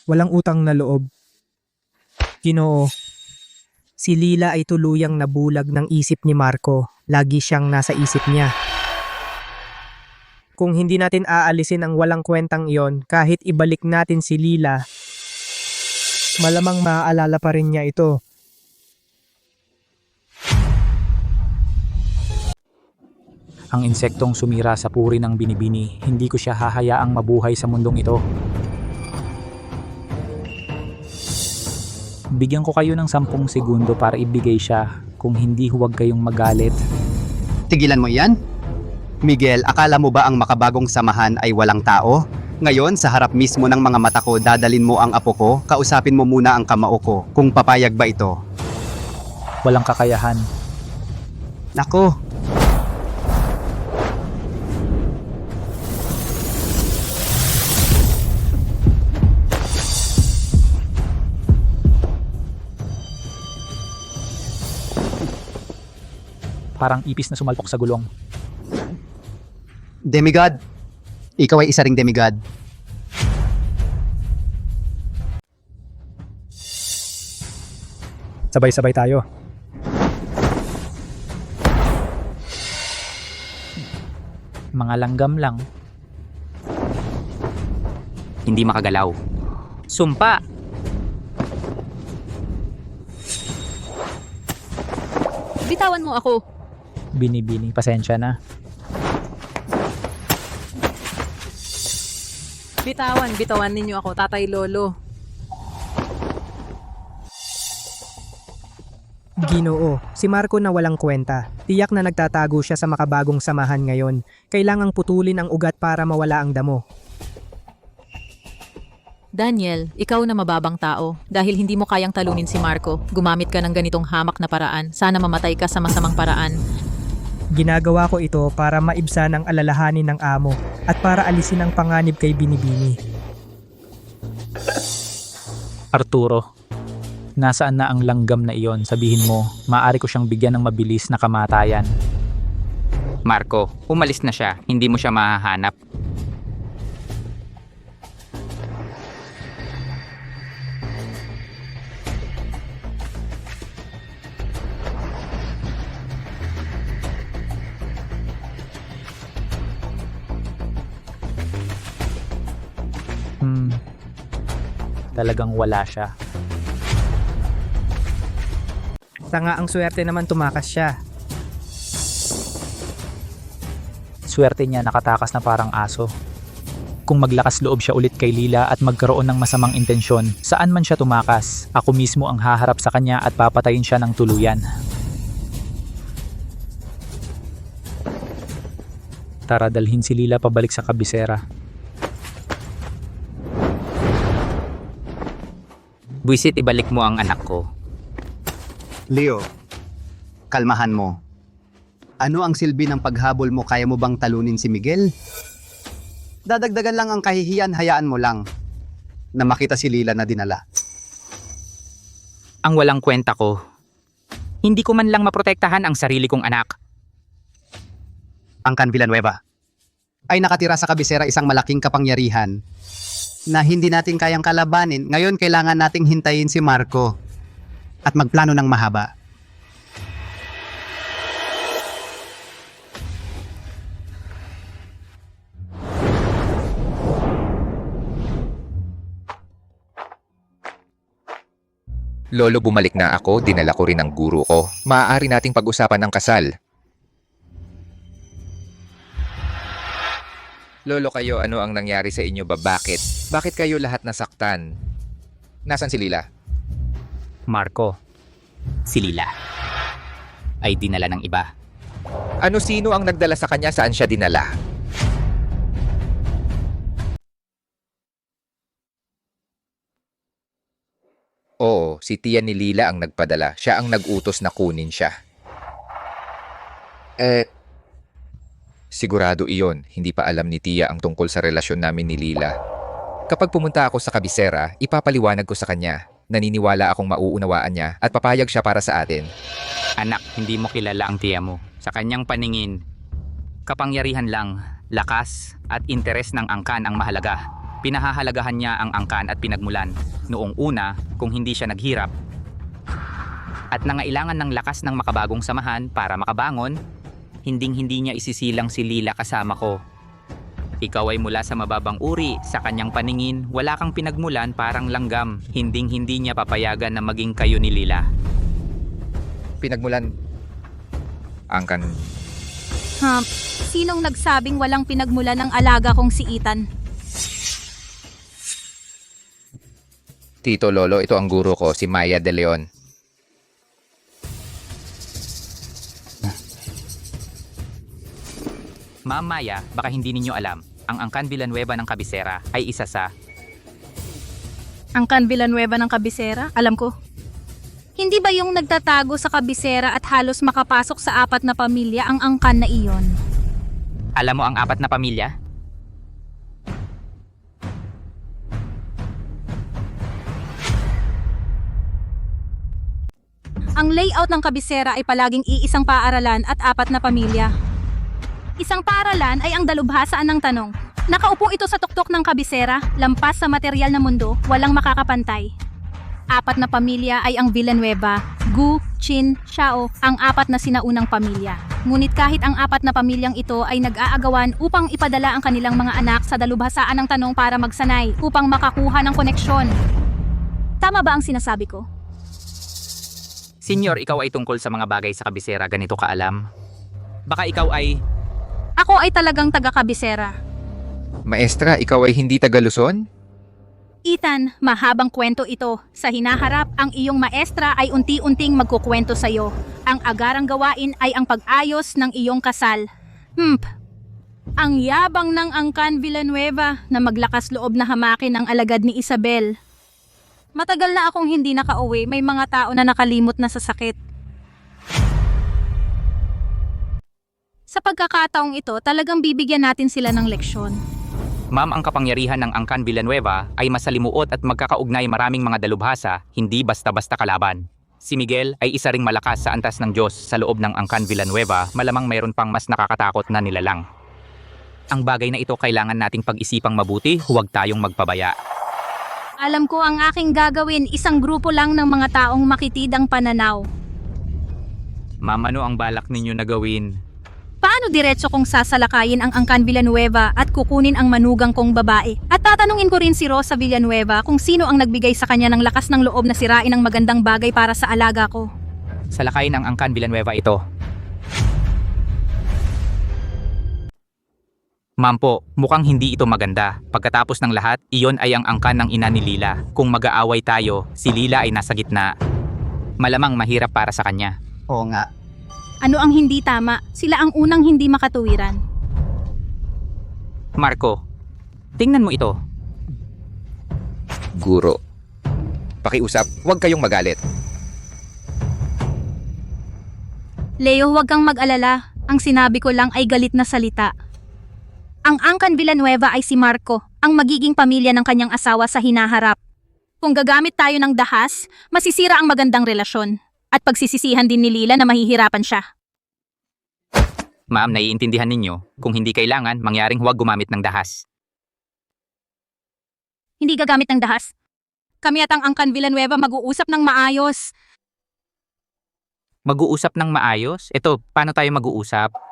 walang utang na loob. Ginoo, si Lila ay tuluyang nabulag ng isip ni Marco. Lagi siyang nasa isip niya. Kung hindi natin aalisin ang walang kwentang iyon, kahit ibalik natin si Lila, malamang maaalala pa rin niya ito. Ang insektong sumira sa puri ng binibini, hindi ko siya hahayaang mabuhay sa mundong ito. Bigyan ko kayo ng 10 segundo para ibigay siya. Kung hindi, huwag kayong magalit. Tigilan mo yan? Miguel, akala mo ba ang makabagong samahan ay walang tao? Ngayon, sa harap mismo ng mga mata ko, dadalin mo ang apo ko, kausapin mo muna ang kamao ko, kung papayag ba ito. Walang kakayahan. Nako, Parang ipis na sumalpok sa gulong. demigod. Ikaw ay isa ring demigod. Sabay-sabay tayo. Mga langgam lang. Hindi makagalaw. Sumpa! Bitawan mo ako. Binibini, pasensya na. Bitawan ninyo ako, Tatay Lolo. Ginoo, si Marco na walang kwenta. Tiyak na nagtatago siya sa makabagong samahan ngayon. Kailangang putulin ang ugat para mawala ang damo. Daniel, ikaw na mababang tao. Dahil hindi mo kayang talunin si Marco, gumamit ka ng ganitong hamak na paraan. Sana mamatay ka sa masamang paraan. Ginagawa ko ito para maibsan ang alalahanin ng amo at para alisin ang panganib kay Binibini. Arturo, nasaan na ang langgam na iyon? Sabihin mo, maaari ko siyang bigyan ng mabilis na kamatayan. Marco, umalis na siya. Hindi mo siya mahahanap. Talagang wala siya. Tanga ang swerte naman tumakas siya. Swerte niya nakatakas na parang aso. Kung maglakas loob siya ulit kay Lila at magkaroon ng masamang intensyon, saan man siya tumakas, ako mismo ang haharap sa kanya at papatayin siya ng tuluyan. Tara, dalhin si Lila pabalik sa kabisera. Buisit, ibalik mo ang anak ko. Leo, kalmahan mo. Ano ang silbi ng paghabol mo? Kaya mo bang talunin si Miguel? Dadagdagan lang ang kahihiyan, hayaan mo lang na makita si Lila na dinala. Ang walang kwenta ko. Hindi ko man lang maprotektahan ang sarili kong anak. Angkan Villanueva ay nakatira sa kabisera isang malaking kapangyarihan na hindi natin kayang kalabanin. Ngayon kailangan nating hintayin si Marco at magplano ng mahaba. Lolo, bumalik na ako, dinala ko rin ang guro ko. Maaari nating pag-usapan ng kasal. Lolo, kayo, ano ang nangyari sa inyo ba? Bakit? Bakit kayo lahat nasaktan? Nasaan si Lila? Marco, si Lila ay dinala ng iba. Ano, sino ang nagdala sa kanya? Saan siya dinala? Oo, si tiya ni Lila ang nagpadala. Siya ang nag-utos na kunin siya. Sigurado iyon. Hindi pa alam ni tiya ang tungkol sa relasyon namin ni Lila. Kapag pumunta ako sa kabisera, ipapaliwanag ko sa kanya. Naniniwala akong mauunawaan niya at papayag siya para sa atin. Anak, hindi mo kilala ang tiya mo. Sa kanyang paningin, kapangyarihan lang, lakas at interes ng angkan ang mahalaga. Pinahahalagahan niya ang angkan at pinagmulan. Noong una, kung hindi siya naghirap at nangailangan ng lakas ng makabagong samahan para makabangon, hinding-hindi niya isisilang si Lila kasama ko. Ikaw ay mula sa mababang uri, sa kanyang paningin, wala kang pinagmulan, parang langgam. Hinding-hindi niya papayagan na maging kayo ni Lila. Pinagmulan? Angkan. Sinong nagsabing walang pinagmulan ng alaga kong si Ethan? Tito Lolo, ito ang guro ko, si Maya de Leon. Ma'am Maya, baka hindi ninyo alam, ang Angkan Villanueva ng Kabisera ay isa sa... Angkan Villanueva ng Kabisera? Alam ko. Hindi ba yung nagtatago sa kabisera at halos makapasok sa 4 na pamilya ang angkan na iyon? Alam mo ang 4 na pamilya? Ang layout ng kabisera ay palaging iisang paaralan at 4 na pamilya. Isang paaralan ay ang dalubhasaan ng tanong. Nakaupo ito sa tuktok ng kabisera, lampas sa material na mundo, walang makakapantay. 4 na pamilya ay ang Villanueva, Gu, Chin, Xiao, ang 4 na sinaunang pamilya. Ngunit kahit ang 4 na pamilyang ito ay nag-aagawan upang ipadala ang kanilang mga anak sa dalubhasaan ng tanong para magsanay, upang makakuha ng koneksyon. Tama ba ang sinasabi ko? Senyor, ikaw ay tungkol sa mga bagay sa kabisera, ganito ka alam? Baka ikaw ay... Ako ay talagang taga-kabisera. Maestra, ikaw ay hindi taga Luzon? Ethan, mahabang kwento ito. Sa hinaharap, ang iyong maestra ay unti-unting magkukwento sa'yo. Ang agarang gawain ay ang pag-ayos ng iyong kasal. Ang yabang ng Angkan Villanueva na maglakas loob na hamakin ang alagad ni Isabel. Matagal na akong hindi nakauwi, may mga tao na nakalimot na sa sakit. Sa pagkakataong ito, talagang bibigyan natin sila ng leksyon. Ma'am, ang kapangyarihan ng Angkan Villanueva ay masalimuot at magkakaugnay maraming mga dalubhasa, hindi basta-basta kalaban. Si Miguel ay isa ring malakas sa antas ng Diyos sa loob ng Angkan Villanueva, malamang mayroon pang mas nakakatakot na nilalang. Ang bagay na ito kailangan nating pag-isipang mabuti, huwag tayong magpabaya. Alam ko ang aking gagawin, isang grupo lang ng mga taong makitidang pananaw. Ma'am, ano ang balak ninyo na gawin? Paano diretso kong sasalakayin ang Angkan Villanueva at kukunin ang manugang kong babae? At tatanungin ko rin si Rosa Villanueva kung sino ang nagbigay sa kanya ng lakas ng loob na sirain ang magandang bagay para sa alaga ko. Salakayin ang Angkan Villanueva ito. Ma'am po, mukhang hindi ito maganda. Pagkatapos ng lahat, iyon ay ang angkan ng ina ni Lila. Kung mag-aaway tayo, si Lila ay nasa gitna. Malamang mahirap para sa kanya. Oo nga. Ano ang hindi tama? Sila ang unang hindi makatuwiran. Marco, tingnan mo ito. Guro. Pakiusap, huwag kayong magalit. Leo, huwag kang mag-alala. Ang sinabi ko lang ay galit na salita. Ang Angkan Villanueva ay si Marco, ang magiging pamilya ng kanyang asawa sa hinaharap. Kung gagamit tayo ng dahas, masisira ang magandang relasyon. At pagsisisihan din ni Lila na mahihirapan siya. Ma'am, naiintindihan ninyo, kung hindi kailangan, mangyaring huwag gumamit ng dahas. Hindi gagamit ng dahas. Kami at ang Angkan Villanueva mag-uusap ng maayos. Mag-uusap ng maayos? Eto, paano tayo mag-uusap?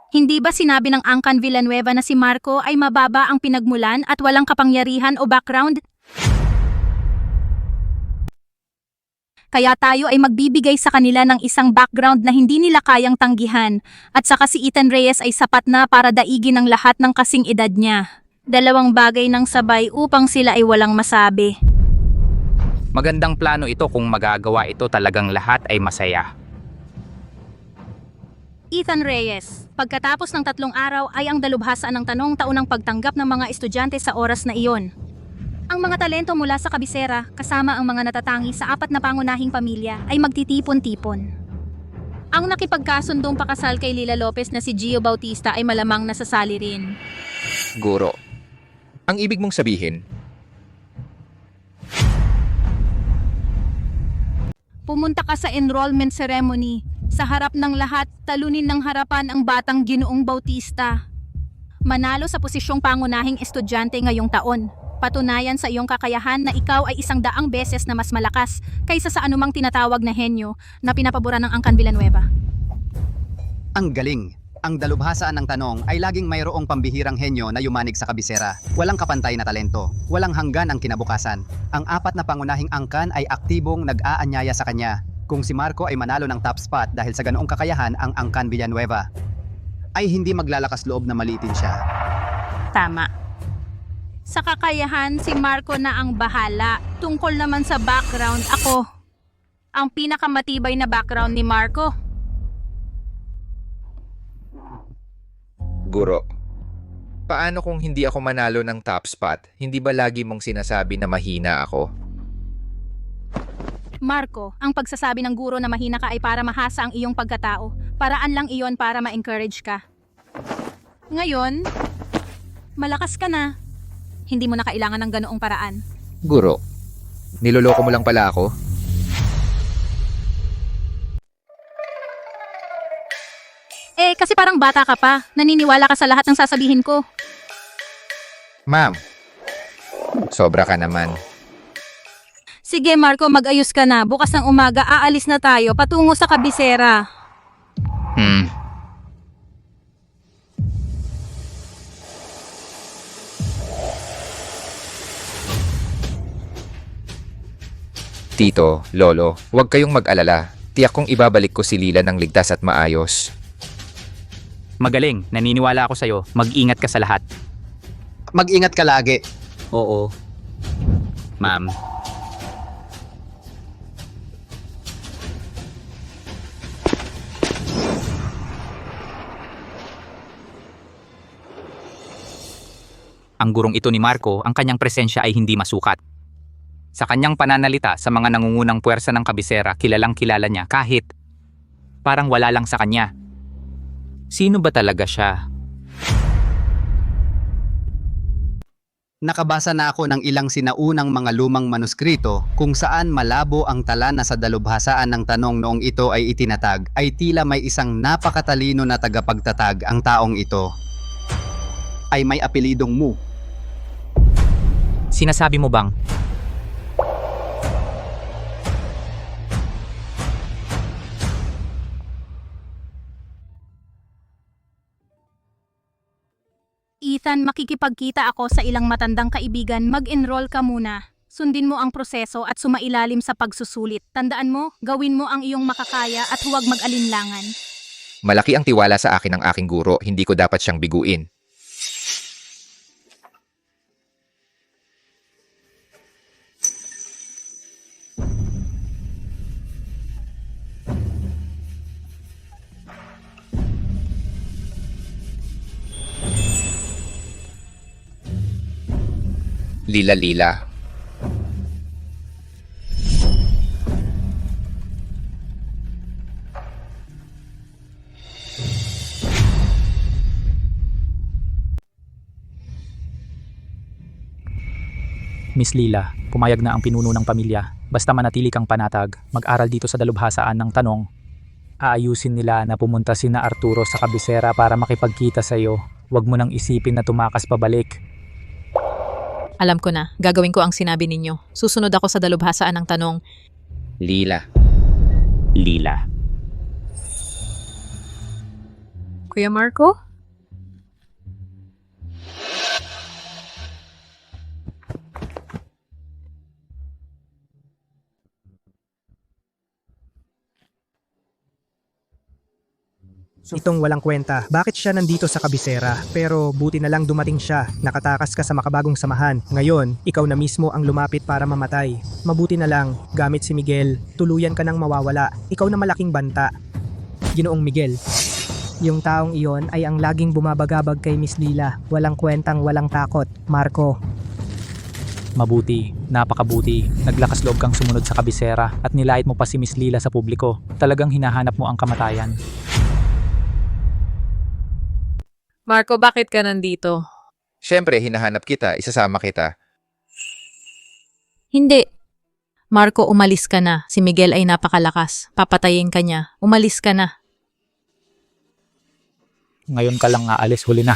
Hindi ba sinabi ng Angkan Villanueva na si Marco ay mababa ang pinagmulan at walang kapangyarihan o background? Kaya tayo ay magbibigay sa kanila ng isang background na hindi nila kayang tanggihan at saka si Ethan Reyes ay sapat na para daigin ang lahat ng kasing edad niya. Dalawang bagay ng sabay upang sila ay walang masabi. Magandang plano ito kung magagawa ito talagang lahat ay masaya. Ethan Reyes, pagkatapos ng 3 araw ay ang dalubhasa ng tanong taunang pagtanggap ng mga estudyante sa oras na iyon. Ang mga talento mula sa kabisera, kasama ang mga natatangi sa 4 na pangunahing pamilya, ay magtitipon-tipon. Ang nakipagkasundong pakasal kay Lila Lopez na si Gio Bautista ay malamang nasasali rin. Guro, ang ibig mong sabihin, Pumunta ka sa enrollment ceremony. Sa harap ng lahat, talunin ng harapan ang batang Ginoong Bautista. Manalo sa posisyong pangunahing estudyante ngayong taon. Patunayan sa iyong kakayahan na ikaw ay 100 beses na mas malakas kaysa sa anumang tinatawag na henyo na pinapaboran ng Angkan Villanueva. Ang galing! Ang dalubhasaan ng tanong ay laging mayroong pambihirang henyo na yumanig sa kabisera. Walang kapantay na talento. Walang hanggan ang kinabukasan. Ang 4 na pangunahing angkan ay aktibong nag-aanyaya sa kanya. Kung si Marco ay manalo ng top spot dahil sa ganoong kakayahan ang Angkan Villanueva, ay hindi maglalakas loob na maliitin siya. Tama. Sa kakayahan, si Marco na ang bahala. Tungkol naman sa background, ako. Ang pinakamatibay na background ni Marco. Guro, paano kung hindi ako manalo ng top spot? Hindi ba lagi mong sinasabi na mahina ako? Marco, ang pagsasabi ng guro na mahina ka ay para mahasa ang iyong pagkatao. Paraan lang iyon para ma-encourage ka. Ngayon, malakas ka na. Hindi mo na kailangan ng ganoong paraan. Guro, niloloko mo lang pala ako? Kasi parang bata ka pa. Naniniwala ka sa lahat ng sasabihin ko. Ma'am, sobra ka naman. Sige Marco, mag-ayos ka na. Bukas ng umaga, aalis na tayo patungo sa kabisera. Tito, Lolo, huwag kayong mag-alala. Tiyak kong ibabalik ko si Lila ng ligtas at maayos. Magaling, naniniwala ako sa'yo. Mag-ingat ka sa lahat. Mag-ingat ka lagi. Oo. Ma'am. Ang gurong ito ni Marco, ang kanyang presensya ay hindi masukat. Sa kanyang pananalita sa mga nangungunang puwersa ng kabisera, kilalang kilala niya kahit parang wala lang sa kanya. Sino ba talaga siya? Nakabasa na ako ng ilang sinaunang mga lumang manuskrito kung saan malabo ang tala na sa dalubhasaan ng tanong noong ito ay itinatag ay tila may isang napakatalino na tagapagtatag ang taong ito. Ay may apelidong Mu. Sinasabi mo bang Ethan, makikipagkita ako sa ilang matandang kaibigan. Mag-enroll ka muna. Sundin mo ang proseso at sumailalim sa pagsusulit. Tandaan mo, gawin mo ang iyong makakaya at huwag mag-alinlangan. Malaki ang tiwala sa akin ng aking guro, hindi ko dapat siyang biguin. Lila-lila. Miss Lila, pumayag na ang pinuno ng pamilya. Basta manatili kang panatag, mag-aral dito sa dalubhasaan ng tanong. Aayusin nila na pumunta sina Arturo sa kabisera para makipagkita sa iyo. Huwag mo nang isipin na tumakas pabalik. Alam ko na, gagawin ko ang sinabi ninyo. Susunod ako sa dalubhasaan ng tanong. Lila. Kuya Marco? Itong walang kwenta, bakit siya nandito sa kabisera? Pero buti na lang dumating siya, nakatakas ka sa makabagong samahan. Ngayon, ikaw na mismo ang lumapit para mamatay. Mabuti na lang, gamit si Miguel, tuluyan ka nang mawawala. Ikaw na malaking banta. Ginoong Miguel, yung taong iyon ay ang laging bumabagabag kay Miss Lila. Walang kwentang walang takot. Marco. Mabuti, napakabuti. Naglakas loob kang sumunod sa kabisera at nilait mo pa si Miss Lila sa publiko. Talagang hinahanap mo ang kamatayan. Marco, bakit ka nandito? Siyempre, hinahanap kita, isasama kita. Hindi. Marco, umalis ka na. Si Miguel ay napakalakas. Papatayin ka niya. Umalis ka na. Ngayon ka lang aalis, huli na.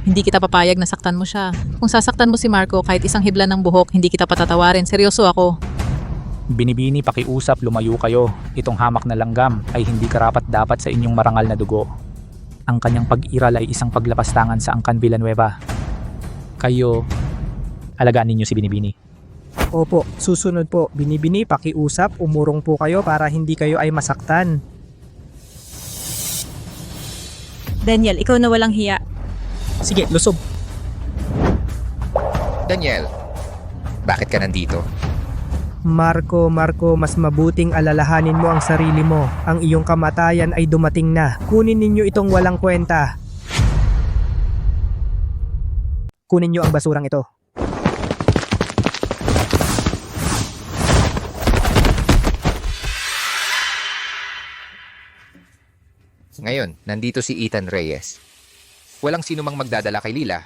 Hindi kita papayag na saktan mo siya. Kung sasaktan mo si Marco kahit isang hibla ng buhok, hindi kita patatawarin. Seryoso ako. Binibini, pakiusap, lumayo kayo. Itong hamak na langgam ay hindi karapat dapat sa inyong marangal na dugo. Ang kanyang pag-iral ay isang paglapastangan sa Angkan Villanueva. Kayo, alagaan ninyo si Binibini. Opo, susunod po. Binibini, pakiusap, umurong po kayo para hindi kayo ay masaktan. Daniel, ikaw na walang hiya. Sige, lusob. Daniel, bakit ka nandito? Marco, mas mabuting alalahanin mo ang sarili mo. Ang iyong kamatayan ay dumating na. Kunin ninyo itong walang kwenta. Kunin nyo ang basurang ito. Ngayon, nandito si Ethan Reyes. Walang sino mang magdadala kay Lila.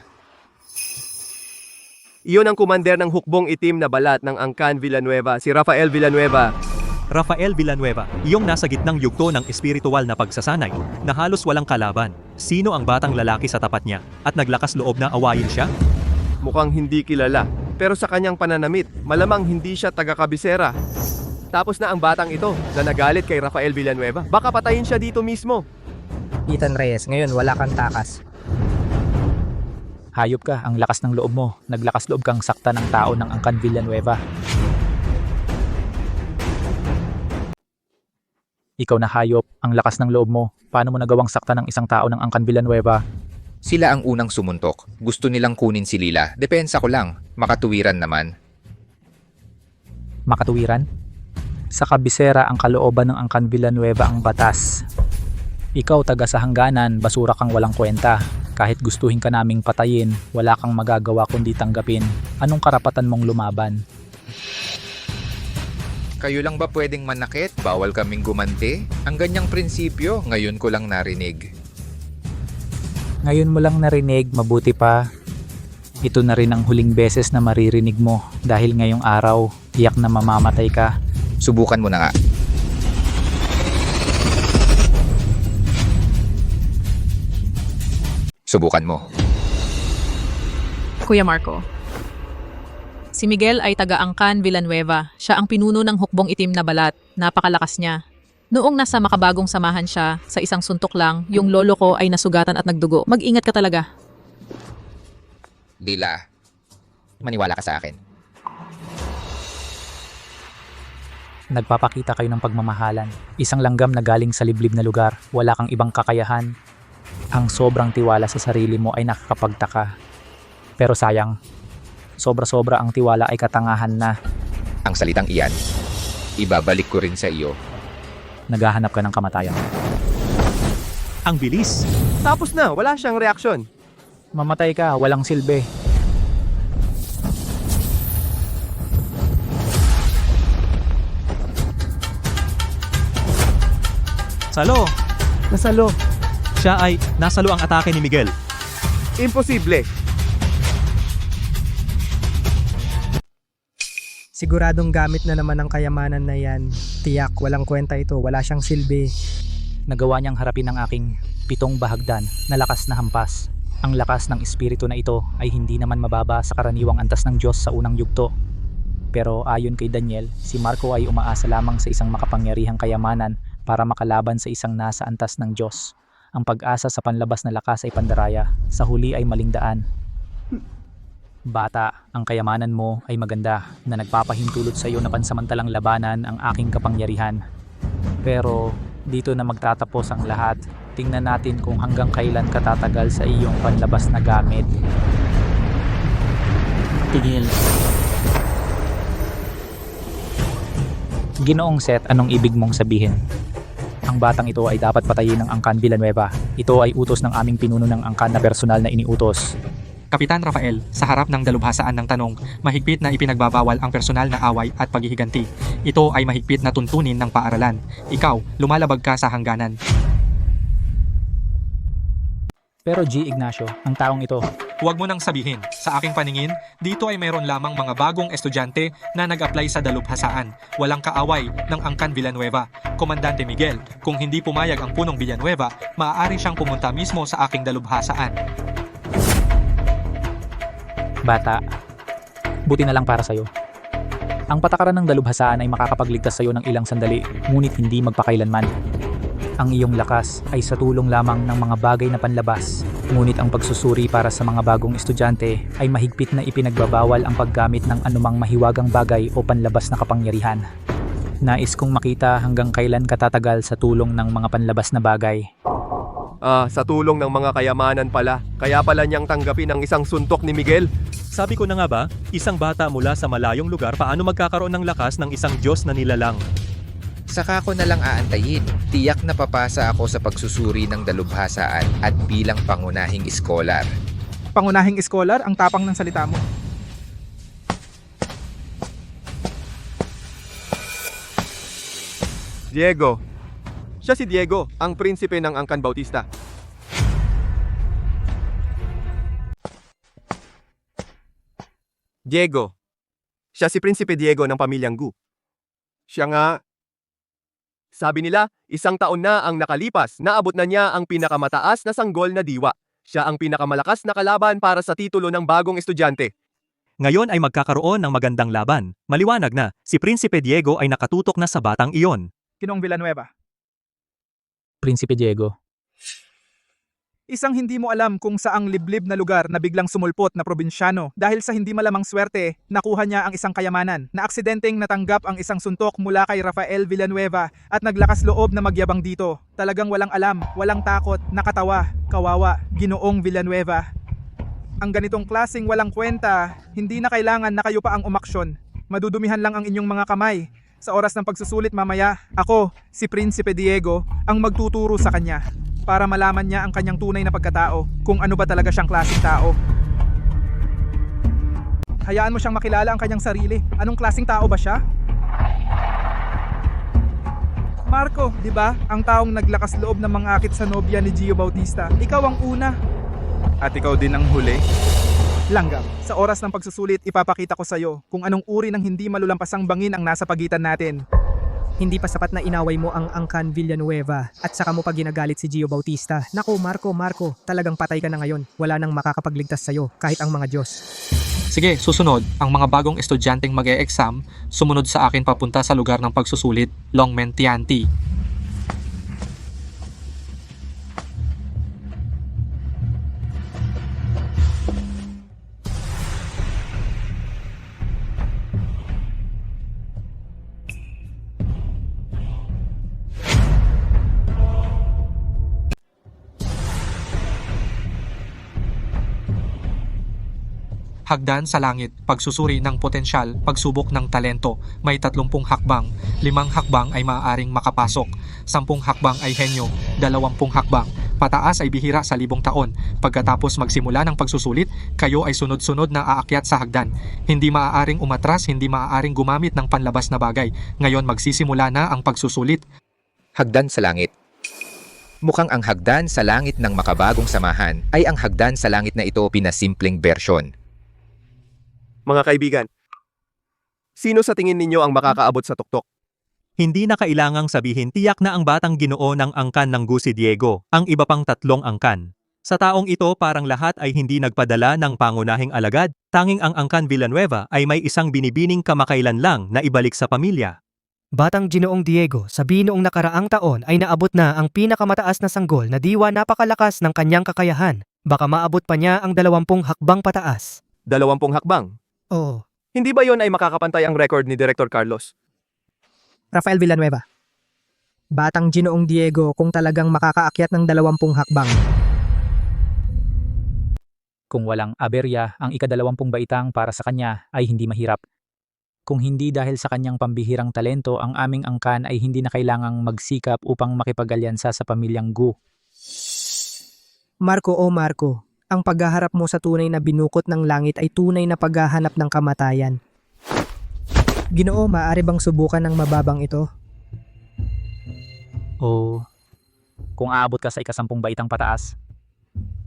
Iyon ang kumander ng hukbong itim na balat ng Angkan Villanueva, si Rafael Villanueva. Rafael Villanueva, iyong nasa gitnang yugto ng espiritual na pagsasanay na halos walang kalaban. Sino ang batang lalaki sa tapat niya at naglakas loob na awayin siya? Mukhang hindi kilala, pero sa kanyang pananamit, malamang hindi siya taga-kabisera. Tapos na ang batang ito na nagalit kay Rafael Villanueva. Baka patayin siya dito mismo. Ethan Reyes, ngayon wala kang takas. Hayop ka, ang lakas ng loob mo. Naglakas loob kang sakta ng tao ng Angkan Villanueva. Ikaw na hayop, ang lakas ng loob mo. Paano mo nagawang sakta ng isang tao ng Angkan Villanueva? Sila ang unang sumuntok. Gusto nilang kunin si Lila. Depensa ko lang. Makatuwiran naman. Makatuwiran? Sa kabisera ang kalooban ng Angkan Villanueva ang batas. Ikaw taga sa hangganan, basura kang walang kwenta. Kahit gustuhin ka naming patayin, wala kang magagawa kundi tanggapin. Anong karapatan mong lumaban? Kayo lang ba pwedeng manakit? Bawal kaming gumanti? Ang ganyang prinsipyo, ngayon ko lang narinig. Ngayon mo lang narinig, mabuti pa. Ito na rin ang huling beses na maririnig mo dahil ngayong araw, tiyak na mamamatay ka. Subukan mo na nga. Subukan mo. Kuya Marco. Si Miguel ay taga Angkan Villanueva. Siya ang pinuno ng hukbong itim na balat. Napakalakas niya. Noong nasa makabagong samahan siya, sa isang suntok lang, yung lolo ko ay nasugatan at nagdugo. Mag-ingat ka talaga. Lila, maniwala ka sa akin. Nagpapakita kayo ng pagmamahalan. Isang langgam na galing sa liblib na lugar. Wala kang ibang kakayahan. Ang sobrang tiwala sa sarili mo ay nakakapagtaka. Pero sayang, sobra-sobra ang tiwala ay katangahan na. Ang salitang iyan, ibabalik ko rin sa iyo. Naghahanap ka ng kamatayan. Ang bilis! Tapos na, wala siyang reaksyon. Mamatay ka, walang silbi. Salo! Nasalo. Siya ay nasalo ang atake ni Miguel. Imposible. Siguradong gamit na naman ang kayamanan na yan. Tiyak, walang kwenta ito. Wala siyang silbi. Nagawa niyang harapin ang aking 7 bahagdan na lakas na hampas. Ang lakas ng espiritu na ito ay hindi naman mababa sa karaniwang antas ng Diyos sa unang yugto. Pero ayon kay Daniel, si Marco ay umaasa lamang sa isang makapangyarihang kayamanan para makalaban sa isang nasa antas ng Diyos. Ang pag-asa sa panlabas na lakas ay pandaraya, sa huli ay maling daan. Bata, ang kayamanan mo ay maganda na nagpapahintulot sa iyo na pansamantalang labanan ang aking kapangyarihan. Pero dito na magtatapos ang lahat. Tingnan natin kung hanggang kailan katatagal sa iyong panlabas na gamit. Tigil. Ginoong Seth, anong ibig mong sabihin? Ang batang ito ay dapat patayin ng Angkan Villanueva. Ito ay utos ng aming pinuno ng Angkan na personal na iniutos. Kapitan Rafael, sa harap ng dalubhasaan ng tanong, mahigpit na ipinagbabawal ang personal na away at paghihiganti. Ito ay mahigpit na tuntunin ng paaralan. Ikaw, lumalabag ka sa hangganan. Pero G. Ignacio, ang taong ito, Huwag mo nang sabihin, sa aking paningin, dito ay mayroon lamang mga bagong estudyante na nag-apply sa dalubhasaan. Walang kaaway ng Angkan Villanueva. Komandante Miguel, kung hindi pumayag ang punong Villanueva, maaari siyang pumunta mismo sa aking dalubhasaan. bata, buti na lang para sa'yo. Ang patakaran ng dalubhasaan ay makakapagligtas sa'yo ng ilang sandali, ngunit hindi magpakailanman. Ang iyong lakas ay sa tulong lamang ng mga bagay na panlabas, ngunit ang pagsusuri para sa mga bagong estudyante ay mahigpit na ipinagbabawal ang paggamit ng anumang mahiwagang bagay o panlabas na kapangyarihan. Nais kong makita hanggang kailan katatagal sa tulong ng mga panlabas na bagay. Sa tulong ng mga kayamanan pala. Kaya pala niyang tanggapin ang isang suntok ni Miguel. Sabi ko na nga ba, isang bata mula sa malayong lugar paano magkakaroon ng lakas ng isang Diyos na nilalang? Saka ko na lang aantayin. Tiyak na papasa ako sa pagsusuri ng dalubhasaan at bilang pangunahing iskolar. Pangunahing iskolar, ang tapang ng salita mo. Diego. Siya si Diego, ang prinsipe ng Angkan Bautista. Diego. Siya si Prinsipe Diego ng pamilyang Gu. Siya nga. Sabi nila, 1 taon na ang nakalipas, naabot na niya ang pinakamataas na sanggol na diwa. Siya ang pinakamalakas na kalaban para sa titulo ng bagong estudyante. Ngayon ay magkakaroon ng magandang laban. Maliwanag na, si Prinsipe Diego ay nakatutok na sa batang iyon. Kinong Villanueva. Prinsipe Diego. Isang hindi mo alam kung saang liblib na lugar na biglang sumulpot na probinsyano dahil sa hindi malamang swerte, nakuha niya ang isang kayamanan na aksidenteng natanggap ang isang suntok mula kay Rafael Villanueva at naglakas loob na magyabang dito. Talagang walang alam, walang takot, nakatawa, kawawa, Ginoong Villanueva. Ang ganitong klaseng walang kwenta, hindi na kailangan na kayo pa ang umaksyon. Madudumihan lang ang inyong mga kamay. Sa oras ng pagsusulit mamaya, ako, si Prinsipe Diego, ang magtuturo sa kanya para malaman niya ang kanyang tunay na pagkatao, kung ano ba talaga siyang klaseng tao. Hayaan mo siyang makilala ang kanyang sarili. Anong klaseng tao ba siya? Marco, di ba? Ang taong naglakas loob ng mga akit sa nobya ni Gio Bautista. Ikaw ang una. At ikaw din ang huli. Langgam, sa oras ng pagsusulit, ipapakita ko sa iyo kung anong uri ng hindi malulampasang bangin ang nasa pagitan natin. Hindi pa sapat na inaway mo ang Angkan Villanueva at saka mo pa ginagalit si Gio Bautista. Nako Marco, talagang patay ka na ngayon. Wala nang makakapagligtas sa'yo kahit ang mga Diyos. Sige, susunod, ang mga bagong estudyanteng mag-e-exam, sumunod sa akin papunta sa lugar ng pagsusulit, Longmen Tianti. Hagdan sa langit, pagsusuri ng potensyal, pagsubok ng talento. May 30 hakbang, 5 hakbang ay maaaring makapasok, 10 hakbang ay henyo, 20 hakbang. Pataas ay bihira sa 1,000 taon. Pagkatapos magsimula ng pagsusulit, kayo ay sunod-sunod na aakyat sa hagdan. Hindi maaaring umatras, hindi maaaring gumamit ng panlabas na bagay. Ngayon magsisimula na ang pagsusulit. Hagdan sa langit. Mukhang ang hagdan sa langit ng makabagong samahan ay ang hagdan sa langit na ito pinasimpleng bersyon. Mga kaibigan, Sino sa tingin ninyo ang makakaabot sa tuktok? Hindi na kailangang sabihin tiyak na ang batang ginoo ng angkan ng Gu si Diego, ang iba pang 3 angkan. Sa taong ito parang lahat ay hindi nagpadala ng pangunahing alagad, tanging ang angkan Villanueva ay may isang binibining kamakailan lang na ibalik sa pamilya. Batang Ginoong Diego, sabi noong nakaraang taon ay naabot na ang pinakamataas na sanggol na diwa napakalakas ng kanyang kakayahan. Baka maabot pa niya ang 20 hakbang pataas. 20 hakbang? Oo. Hindi ba yon ay makakapantay ang record ni Director Carlos? Rafael Villanueva. Batang Ginoong Diego kung talagang makakaakyat ng 20 hakbang. Kung walang aberya, ang ika-20 baitang para sa kanya ay hindi mahirap. Kung hindi dahil sa kanyang pambihirang talento, ang aming angkan ay hindi na kailangang magsikap upang makipag-alyansa sa pamilyang Gu. Marco o Marco, ang paghaharap mo sa tunay na binukot ng langit ay tunay na paghahanap ng kamatayan. Ginoo, maaari bang subukan ng mababang ito? O kung aabot ka sa ika-10 baitang pataas,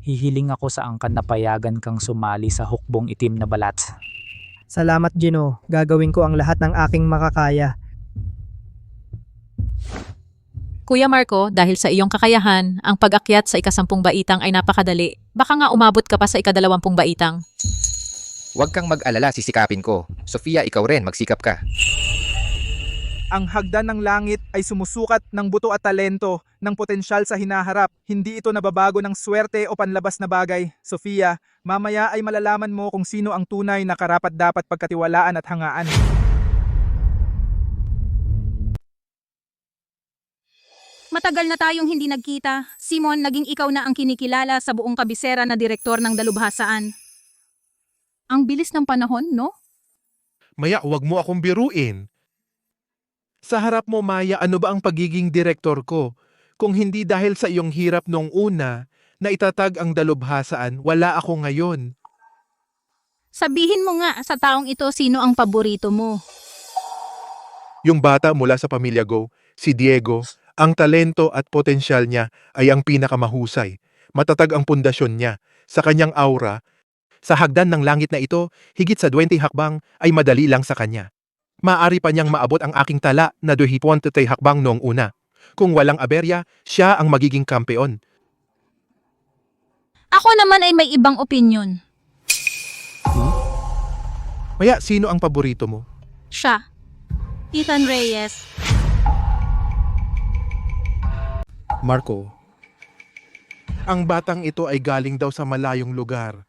hihiling ako sa angkan na payagan kang sumali sa hukbong itim na balat. Salamat, Gino. Gagawin ko ang lahat ng aking makakaya. Kuya Marco, dahil sa iyong kakayahan, ang pag-akyat sa ika-10 baitang ay napakadali. Baka nga umabot ka pa sa ika-20 baitang. Huwag kang mag-alala, sisikapin ko. Sofia, ikaw rin, magsikap ka. Ang hagdan ng langit ay sumusukat ng buto at talento, ng potensyal sa hinaharap. Hindi ito nababago ng swerte o panlabas na bagay. Sofia, mamaya ay malalaman mo kung sino ang tunay na karapat-dapat pagkatiwalaan at hangaan. Matagal na tayong hindi nagkita. Simon, naging ikaw na ang kinikilala sa buong kabisera na direktor ng dalubhasaan. Ang bilis ng panahon, no? Maya, huwag mo akong biruin. Sa harap mo, Maya, ano ba ang pagiging direktor ko? Kung hindi dahil sa iyong hirap noong una, na itatag ang dalubhasaan, wala ako ngayon. Sabihin mo nga sa taong ito sino ang paborito mo. Yung bata mula sa pamilya Go, si Diego, ang talento at potensyal niya ay ang pinakamahusay. Matatag ang pundasyon niya. Sa kanyang aura, sa hagdan ng langit na ito, higit sa 20 hakbang ay madali lang sa kanya. Maaari pa niyang maabot ang aking tala na 20 hakbang noong una. Kung walang aberya, siya ang magiging kampeon. Ako naman ay may ibang opinyon. Maya, sino ang paborito mo? Siya. Ethan Reyes. Marco, ang batang ito ay galing daw sa malayong lugar.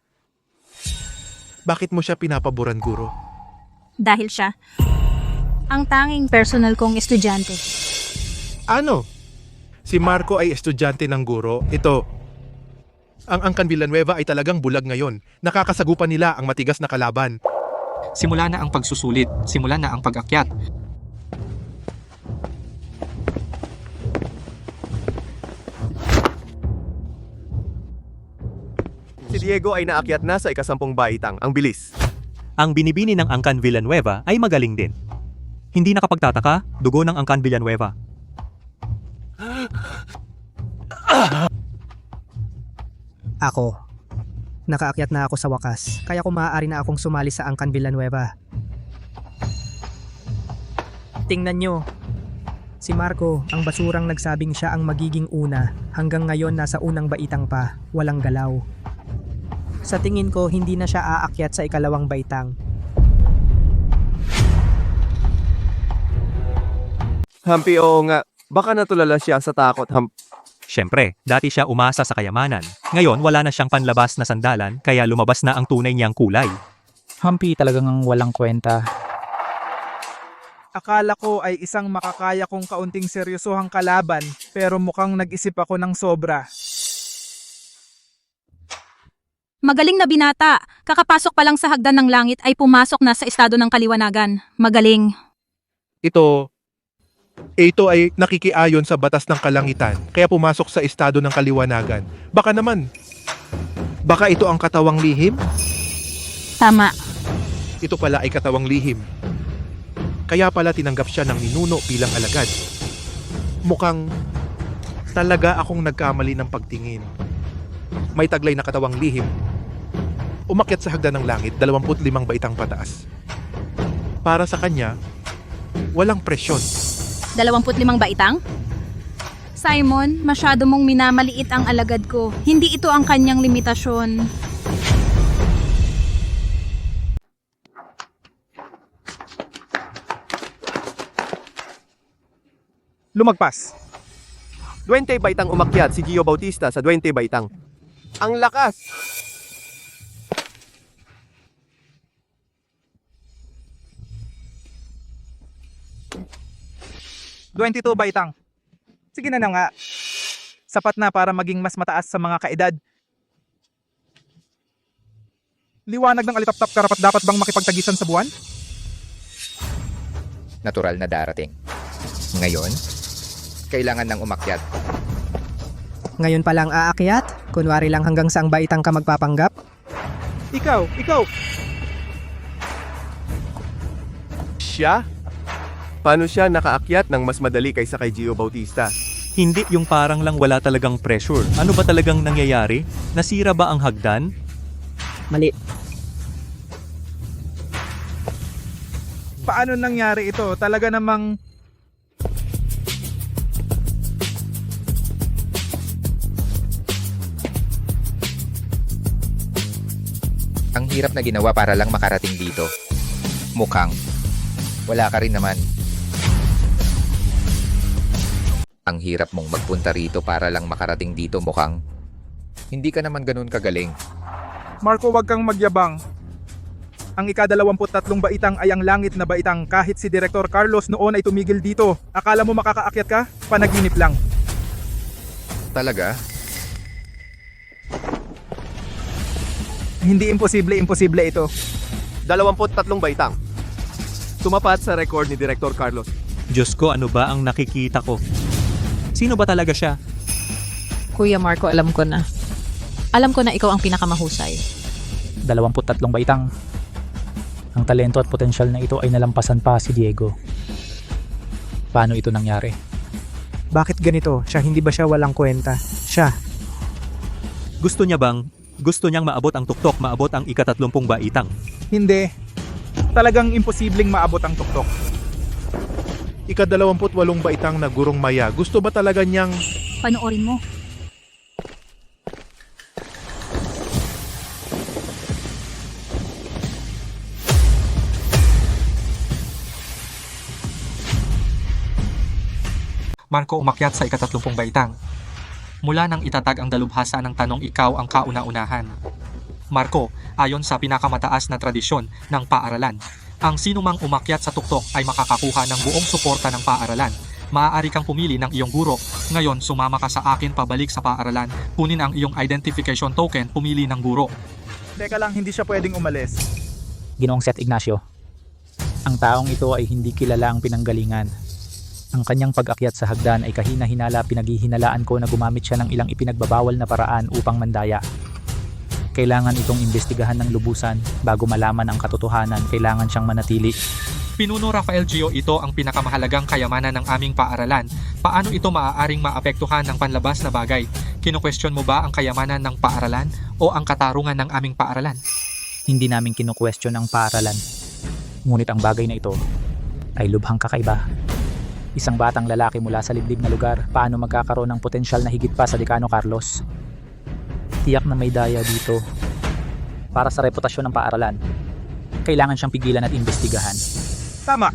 Bakit mo siya pinapaboran, Guro? Dahil siya ang tanging personal kong estudyante. Ano? Si Marco ay estudyante ng Guro. Ito, ang Angkan Villanueva ay talagang bulag ngayon. Nakakasagupan nila ang matigas na kalaban. Simula na ang pagsusulit, simula na ang pag-akyat. Si Diego ay naakyat na sa ika-10 baitang. Ang bilis. Ang binibini ng Angkan Villanueva ay magaling din. Hindi nakapagtataka, dugo ng Angkan Villanueva. Ako. Nakaakyat na ako sa wakas, kaya kung maaari na akong sumali sa Angkan Villanueva. Tingnan nyo. Si Marco, ang basurang nagsabing siya ang magiging una. Hanggang ngayon nasa unang baitang pa, walang galaw. Sa tingin ko, hindi na siya aakyat sa ika-2 baitang. Hampi, oo nga. Baka natulala siya sa takot, Siyempre, dati siya umasa sa kayamanan. Ngayon, wala na siyang panlabas na sandalan, kaya lumabas na ang tunay niyang kulay. Hampi talagang walang kwenta. Akala ko ay isang makakaya kong kaunting seryosohang kalaban, pero mukhang nag-isip ako ng sobra. Magaling na binata. Kakapasok pa lang sa hagdan ng langit ay pumasok na sa estado ng kaliwanagan. Magaling. Ito ay nakikiayon sa batas ng kalangitan, kaya pumasok sa estado ng kaliwanagan. Baka ito ang katawang lihim? Tama. Ito pala ay katawang lihim. Kaya pala tinanggap siya ng ninuno bilang alagad. Mukhang talaga akong nagkamali ng pagtingin. May taglay na katawang lihim. Umakyat sa hagdan ng langit, 25 baitang pataas. Para sa kanya, walang presyon. 25 baitang? Simon, masyado mong minamaliit ang alagad ko. Hindi ito ang kanyang limitasyon. Lumagpas. 20 baitang umakyat si Gio Bautista sa 20 baitang. Ang lakas! $22 baitang. Sige na nga. Sapat na para maging mas mataas sa mga kaedad. Liwanag ng alitaptap karapat dapat bang makipagtagisan sa buwan? Natural na darating. Ngayon, kailangan ng umakyat. Ngayon pa lang aakyat? Kunwari lang hanggang saang baitang ka magpapanggap? Ikaw! Siya? Paano siya nakaakyat ng mas madali kaysa kay Gio Bautista? Hindi yung parang lang wala talagang pressure. Ano ba talagang nangyayari? Nasira ba ang hagdan? Mali. Paano nangyari ito? Talaga namang... Ang hirap na ginawa para lang makarating dito. Mukhang wala ka rin naman. Ang hirap mong magpunta rito para lang makarating dito, mukhang hindi ka naman ganun kagaling. Marco, wag kang magyabang. Ang ika-23 baitang ay ang langit na baitang. Kahit si Direktor Carlos noon ay tumigil dito. Akala mo makakaakyat ka? Panaginip lang. Talaga? Hindi imposible ito. 23 baitang. Tumapat sa record ni Direktor Carlos. Diyos ko, ano ba ang nakikita ko? Sino ba talaga siya? Kuya Marco, alam ko na. Alam ko na ikaw ang pinakamahusay. 23 baitang. Ang talento at potensyal na ito ay nalampasan pa si Diego. Paano ito nangyari? Bakit ganito? Hindi ba siya walang kwenta? Siya. Gusto niyang maabot ang tuktok, maabot ang ika-30 baitang. Hindi. Talagang imposibleng maabot ang tuktok. Ika-28 baitang na gurong maya. Gusto ba talaga niyang... Panoorin mo. Marco umakyat sa ika-30 baitang. Mula nang itatag ang dalubhasa ng tanong ikaw ang kauna-unahan. Marco, ayon sa pinakamataas na tradisyon ng paaralan, ang sinumang umakyat sa tuktok ay makakakuha ng buong suporta ng paaralan. Maaari kang pumili ng iyong guro. Ngayon, sumama ka sa akin pabalik sa paaralan. Kunin ang iyong identification token, pumili ng guro. Teka lang, hindi siya pwedeng umalis. Ginoong Seth Ignacio. Ang taong ito ay hindi kilala ang pinanggalingan. Ang kanyang pag-akyat sa hagdan ay kahina-hinala, pinaghihinalaan ko na gumamit siya ng ilang ipinagbabawal na paraan upang mandaya. Kailangan itong imbestigahan ng lubusan bago malaman ang katotohanan. Kailangan siyang manatili. Pinuno Rafael Gio, ito ang pinakamahalagang kayamanan ng aming paaralan. Paano ito maaaring maapektuhan ng panlabas na bagay? Kino-question mo ba ang kayamanan ng paaralan o ang katarungan ng aming paaralan? Hindi namin kino-question ang paaralan. Ngunit ang bagay na ito ay lubhang kakaiba. Isang batang lalaki mula sa liblib na lugar, paano magkakaroon ng potensyal na higit pa sa Dekano Carlos? Tiyak na may daya dito. Para sa reputasyon ng paaralan, kailangan siyang pigilan at imbestigahan. Tama.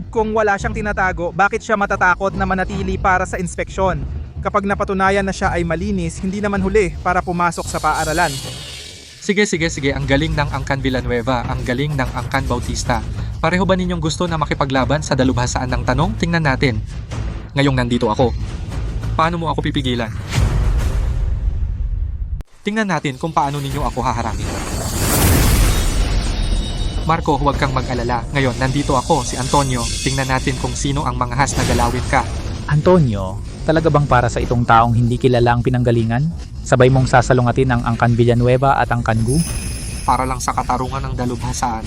Kung wala siyang tinatago, bakit siya matatakot na manatili para sa inspeksyon? Kapag napatunayan na siya ay malinis, hindi naman huli para pumasok sa paaralan. Sige. Ang galing ng Angkan Villanueva, ang galing ng Angkan Bautista. Pareho ba ninyong gusto na makipaglaban sa dalubhasaan ng tanong? Tingnan natin. Ngayong nandito ako. Paano mo ako pipigilan? Tingnan natin kung paano ninyo ako haharangin. Marco, huwag kang mag-alala. Ngayon, nandito ako, si Antonio. Tingnan natin kung sino ang manghas na galawin ka. Antonio, talaga bang para sa itong taong hindi kilala ang pinanggalingan? Sabay mong sasalungatin ang Angkan Villanueva at ang Kangu? Para lang sa katarungan ng dalubhasaan.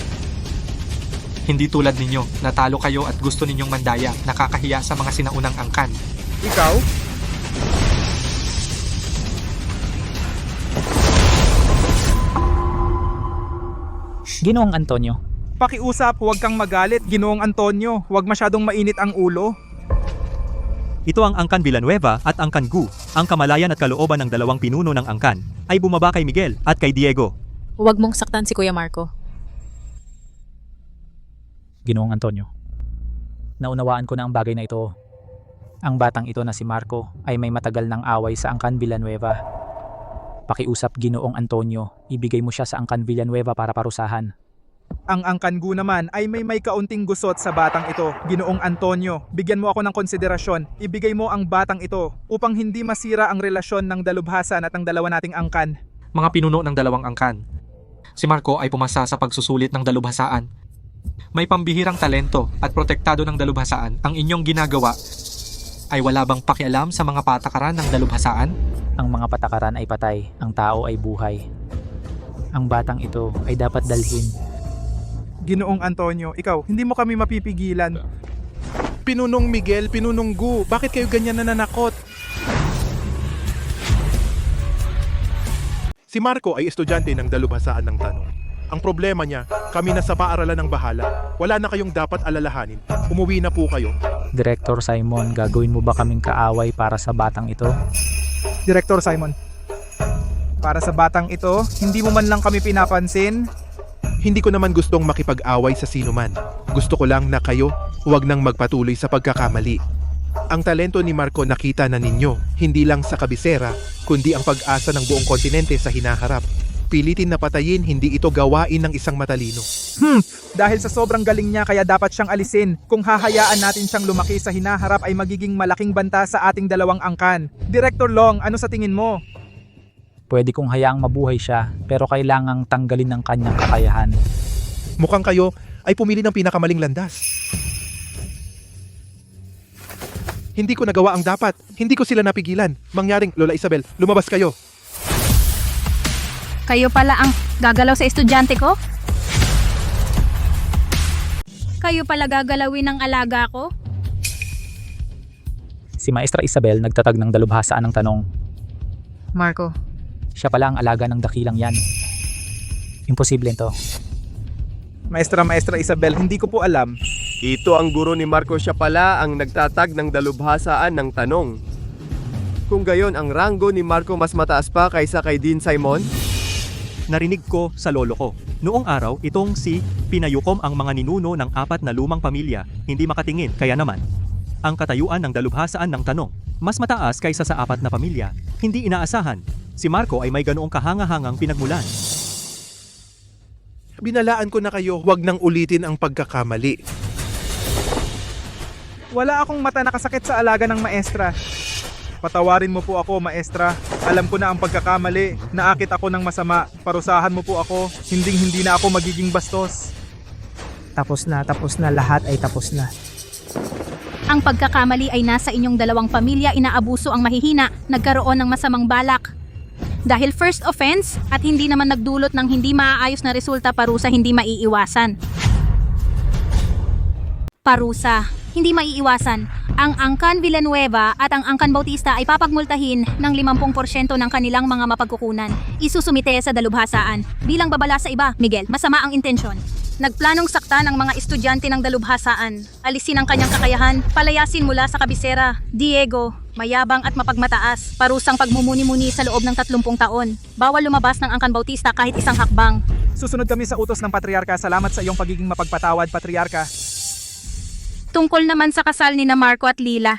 Hindi tulad ninyo, natalo kayo at gusto ninyong mandaya, nakakahiya sa mga sinaunang angkan. Ikaw? Ginoong Antonio, Pakiusap, huwag kang magalit, Ginoong Antonio. Huwag masyadong mainit ang ulo. Ito ang Angkan Villanueva at Angkan Gu. Ang kamalayan at kalooban ng dalawang pinuno ng Angkan ay bumaba kay Miguel at kay Diego. Huwag mong saktan si Kuya Marco. Ginoong Antonio, naunawaan ko na ang bagay na ito. Ang batang ito na si Marco ay may matagal ng away sa Angkan Villanueva. Pakiusap, Ginoong Antonio, ibigay mo siya sa Angkan Villanueva para parusahan. Ang Angkan Gu naman ay may kaunting gusot sa batang ito. Ginoong Antonio, bigyan mo ako ng konsiderasyon. Ibigay mo ang batang ito upang hindi masira ang relasyon ng dalubhasan at ang dalawa nating angkan. Mga pinuno ng dalawang angkan. Si Marco ay pumasa sa pagsusulit ng dalubhasaan. May pambihirang talento at protektado ng dalubhasaan. Ang inyong ginagawa ay wala bang pakialam sa mga patakaran ng dalubhasaan? Ang mga patakaran ay patay, ang tao ay buhay. Ang batang ito ay dapat dalhin. Ginoong Antonio, ikaw, hindi mo kami mapipigilan. Pinunong Miguel, Pinunong Gu, bakit kayo ganyan nananakot? Si Marco ay estudyante ng dalubhasaan ng tanong. Ang problema niya, kami na sa paaralan ng bahala. Wala na kayong dapat alalahanin. Umuwi na po kayo. Director Simon, gagawin mo ba kaming kaaway para sa batang ito? Director Simon, para sa batang ito, hindi mo man lang kami pinapansin. Hindi ko naman gustong makipag-away sa sino man. Gusto ko lang na kayo huwag nang magpatuloy sa pagkakamali. Ang talento ni Marco nakita na ninyo, hindi lang sa kabisera, kundi ang pag-asa ng buong kontinente sa hinaharap. Pilitin na patayin, hindi ito gawain ng isang matalino. Dahil sa sobrang galing niya kaya dapat siyang alisin. Kung hahayaan natin siyang lumaki sa hinaharap ay magiging malaking banta sa ating dalawang angkan. Director Long, ano sa tingin mo? Pwede kong hayaang mabuhay siya, pero kailangang tanggalin ng kanyang kakayahan. Mukhang kayo ay pumili ng pinakamaling landas. Hindi ko nagawa ang dapat. Hindi ko sila napigilan. Mangyaring, Lola Isabel, lumabas kayo. Kayo pala ang gagalaw sa estudyante ko? Kayo pala gagalawin ng alaga ko? Si Maestra Isabel nagtatag ng dalubhasaan ng tanong. Marco, Siya pala ang alaga ng dakilang yan. Imposible ito. Maestra Isabel, hindi ko po alam. Ito ang guro ni Marco, siya pala ang nagtatag ng dalubhasaan ng tanong. Kung gayon, ang ranggo ni Marco mas mataas pa kaysa kay Dean Simon? Narinig ko sa lolo ko. Noong araw, itong si Pinayukom ang mga ninuno ng 4 na lumang pamilya, hindi makatingin, kaya naman. Ang katayuan ng dalubhasaan ng tanong, mas mataas kaysa sa 4 na pamilya, hindi inaasahan. Si Marco ay may ganoong kahanga-hangang pinagmulan. Binalaan ko na kayo, huwag nang ulitin ang pagkakamali. Wala akong mata nakasakit sa alaga ng maestra. Patawarin mo po ako, maestra. Alam ko na ang pagkakamali. Naakit ako ng masama. Parusahan mo po ako. Hindi na ako magiging bastos. Tapos na, lahat ay tapos na. Ang pagkakamali ay nasa inyong dalawang pamilya, inaabuso ang mahihina, nagkaroon ng masamang balak. Dahil first offense at hindi naman nagdulot ng hindi maaayos na resulta, parusa hindi maiiwasan. Parusa, hindi maiiwasan. Ang Angkan Villanueva at ang Angkan Bautista ay papagmultahin ng 50% ng kanilang mga mapagkukunan. Isusumite sa dalubhasaan. Bilang babala sa iba, Miguel, masama ang intensyon. Nagplanong sakta ng mga estudyante ng dalubhasaan. Alisin ang kanyang kakayahan, palayasin mula sa kabisera. Diego, mayabang at mapagmataas. Parusang pagmumuni-muni sa loob ng 30 taon. Bawal lumabas ng Angkan Bautista kahit isang hakbang. Susunod kami sa utos ng Patriarka. Salamat sa iyong pagiging mapagpatawad, Patriarka. Tungkol naman sa kasal ni na Marco at Lila.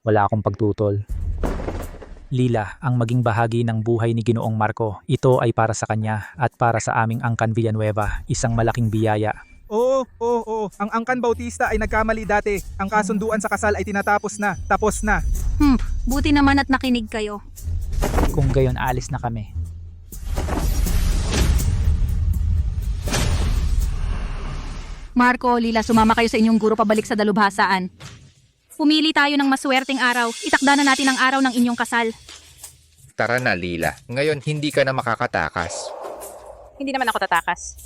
Wala akong pagtutol. Lila, ang maging bahagi ng buhay ni Ginoong Marco, ito ay para sa kanya at para sa aming Angkan Villanueva, isang malaking biyaya. Oo. Ang Angkan Bautista ay nagkamali dati. Ang kasunduan sa kasal ay tinatapos na. Tapos na. Buti naman at nakinig kayo. Kung gayon, alis na kami. Marco, Lila, sumama kayo sa inyong guro pabalik sa dalubhasaan. Pumili tayo ng maswerteng araw. Itakda na natin ang araw ng inyong kasal. Tara na, Lila. Ngayon, hindi ka na makakatakas. Hindi naman ako tatakas.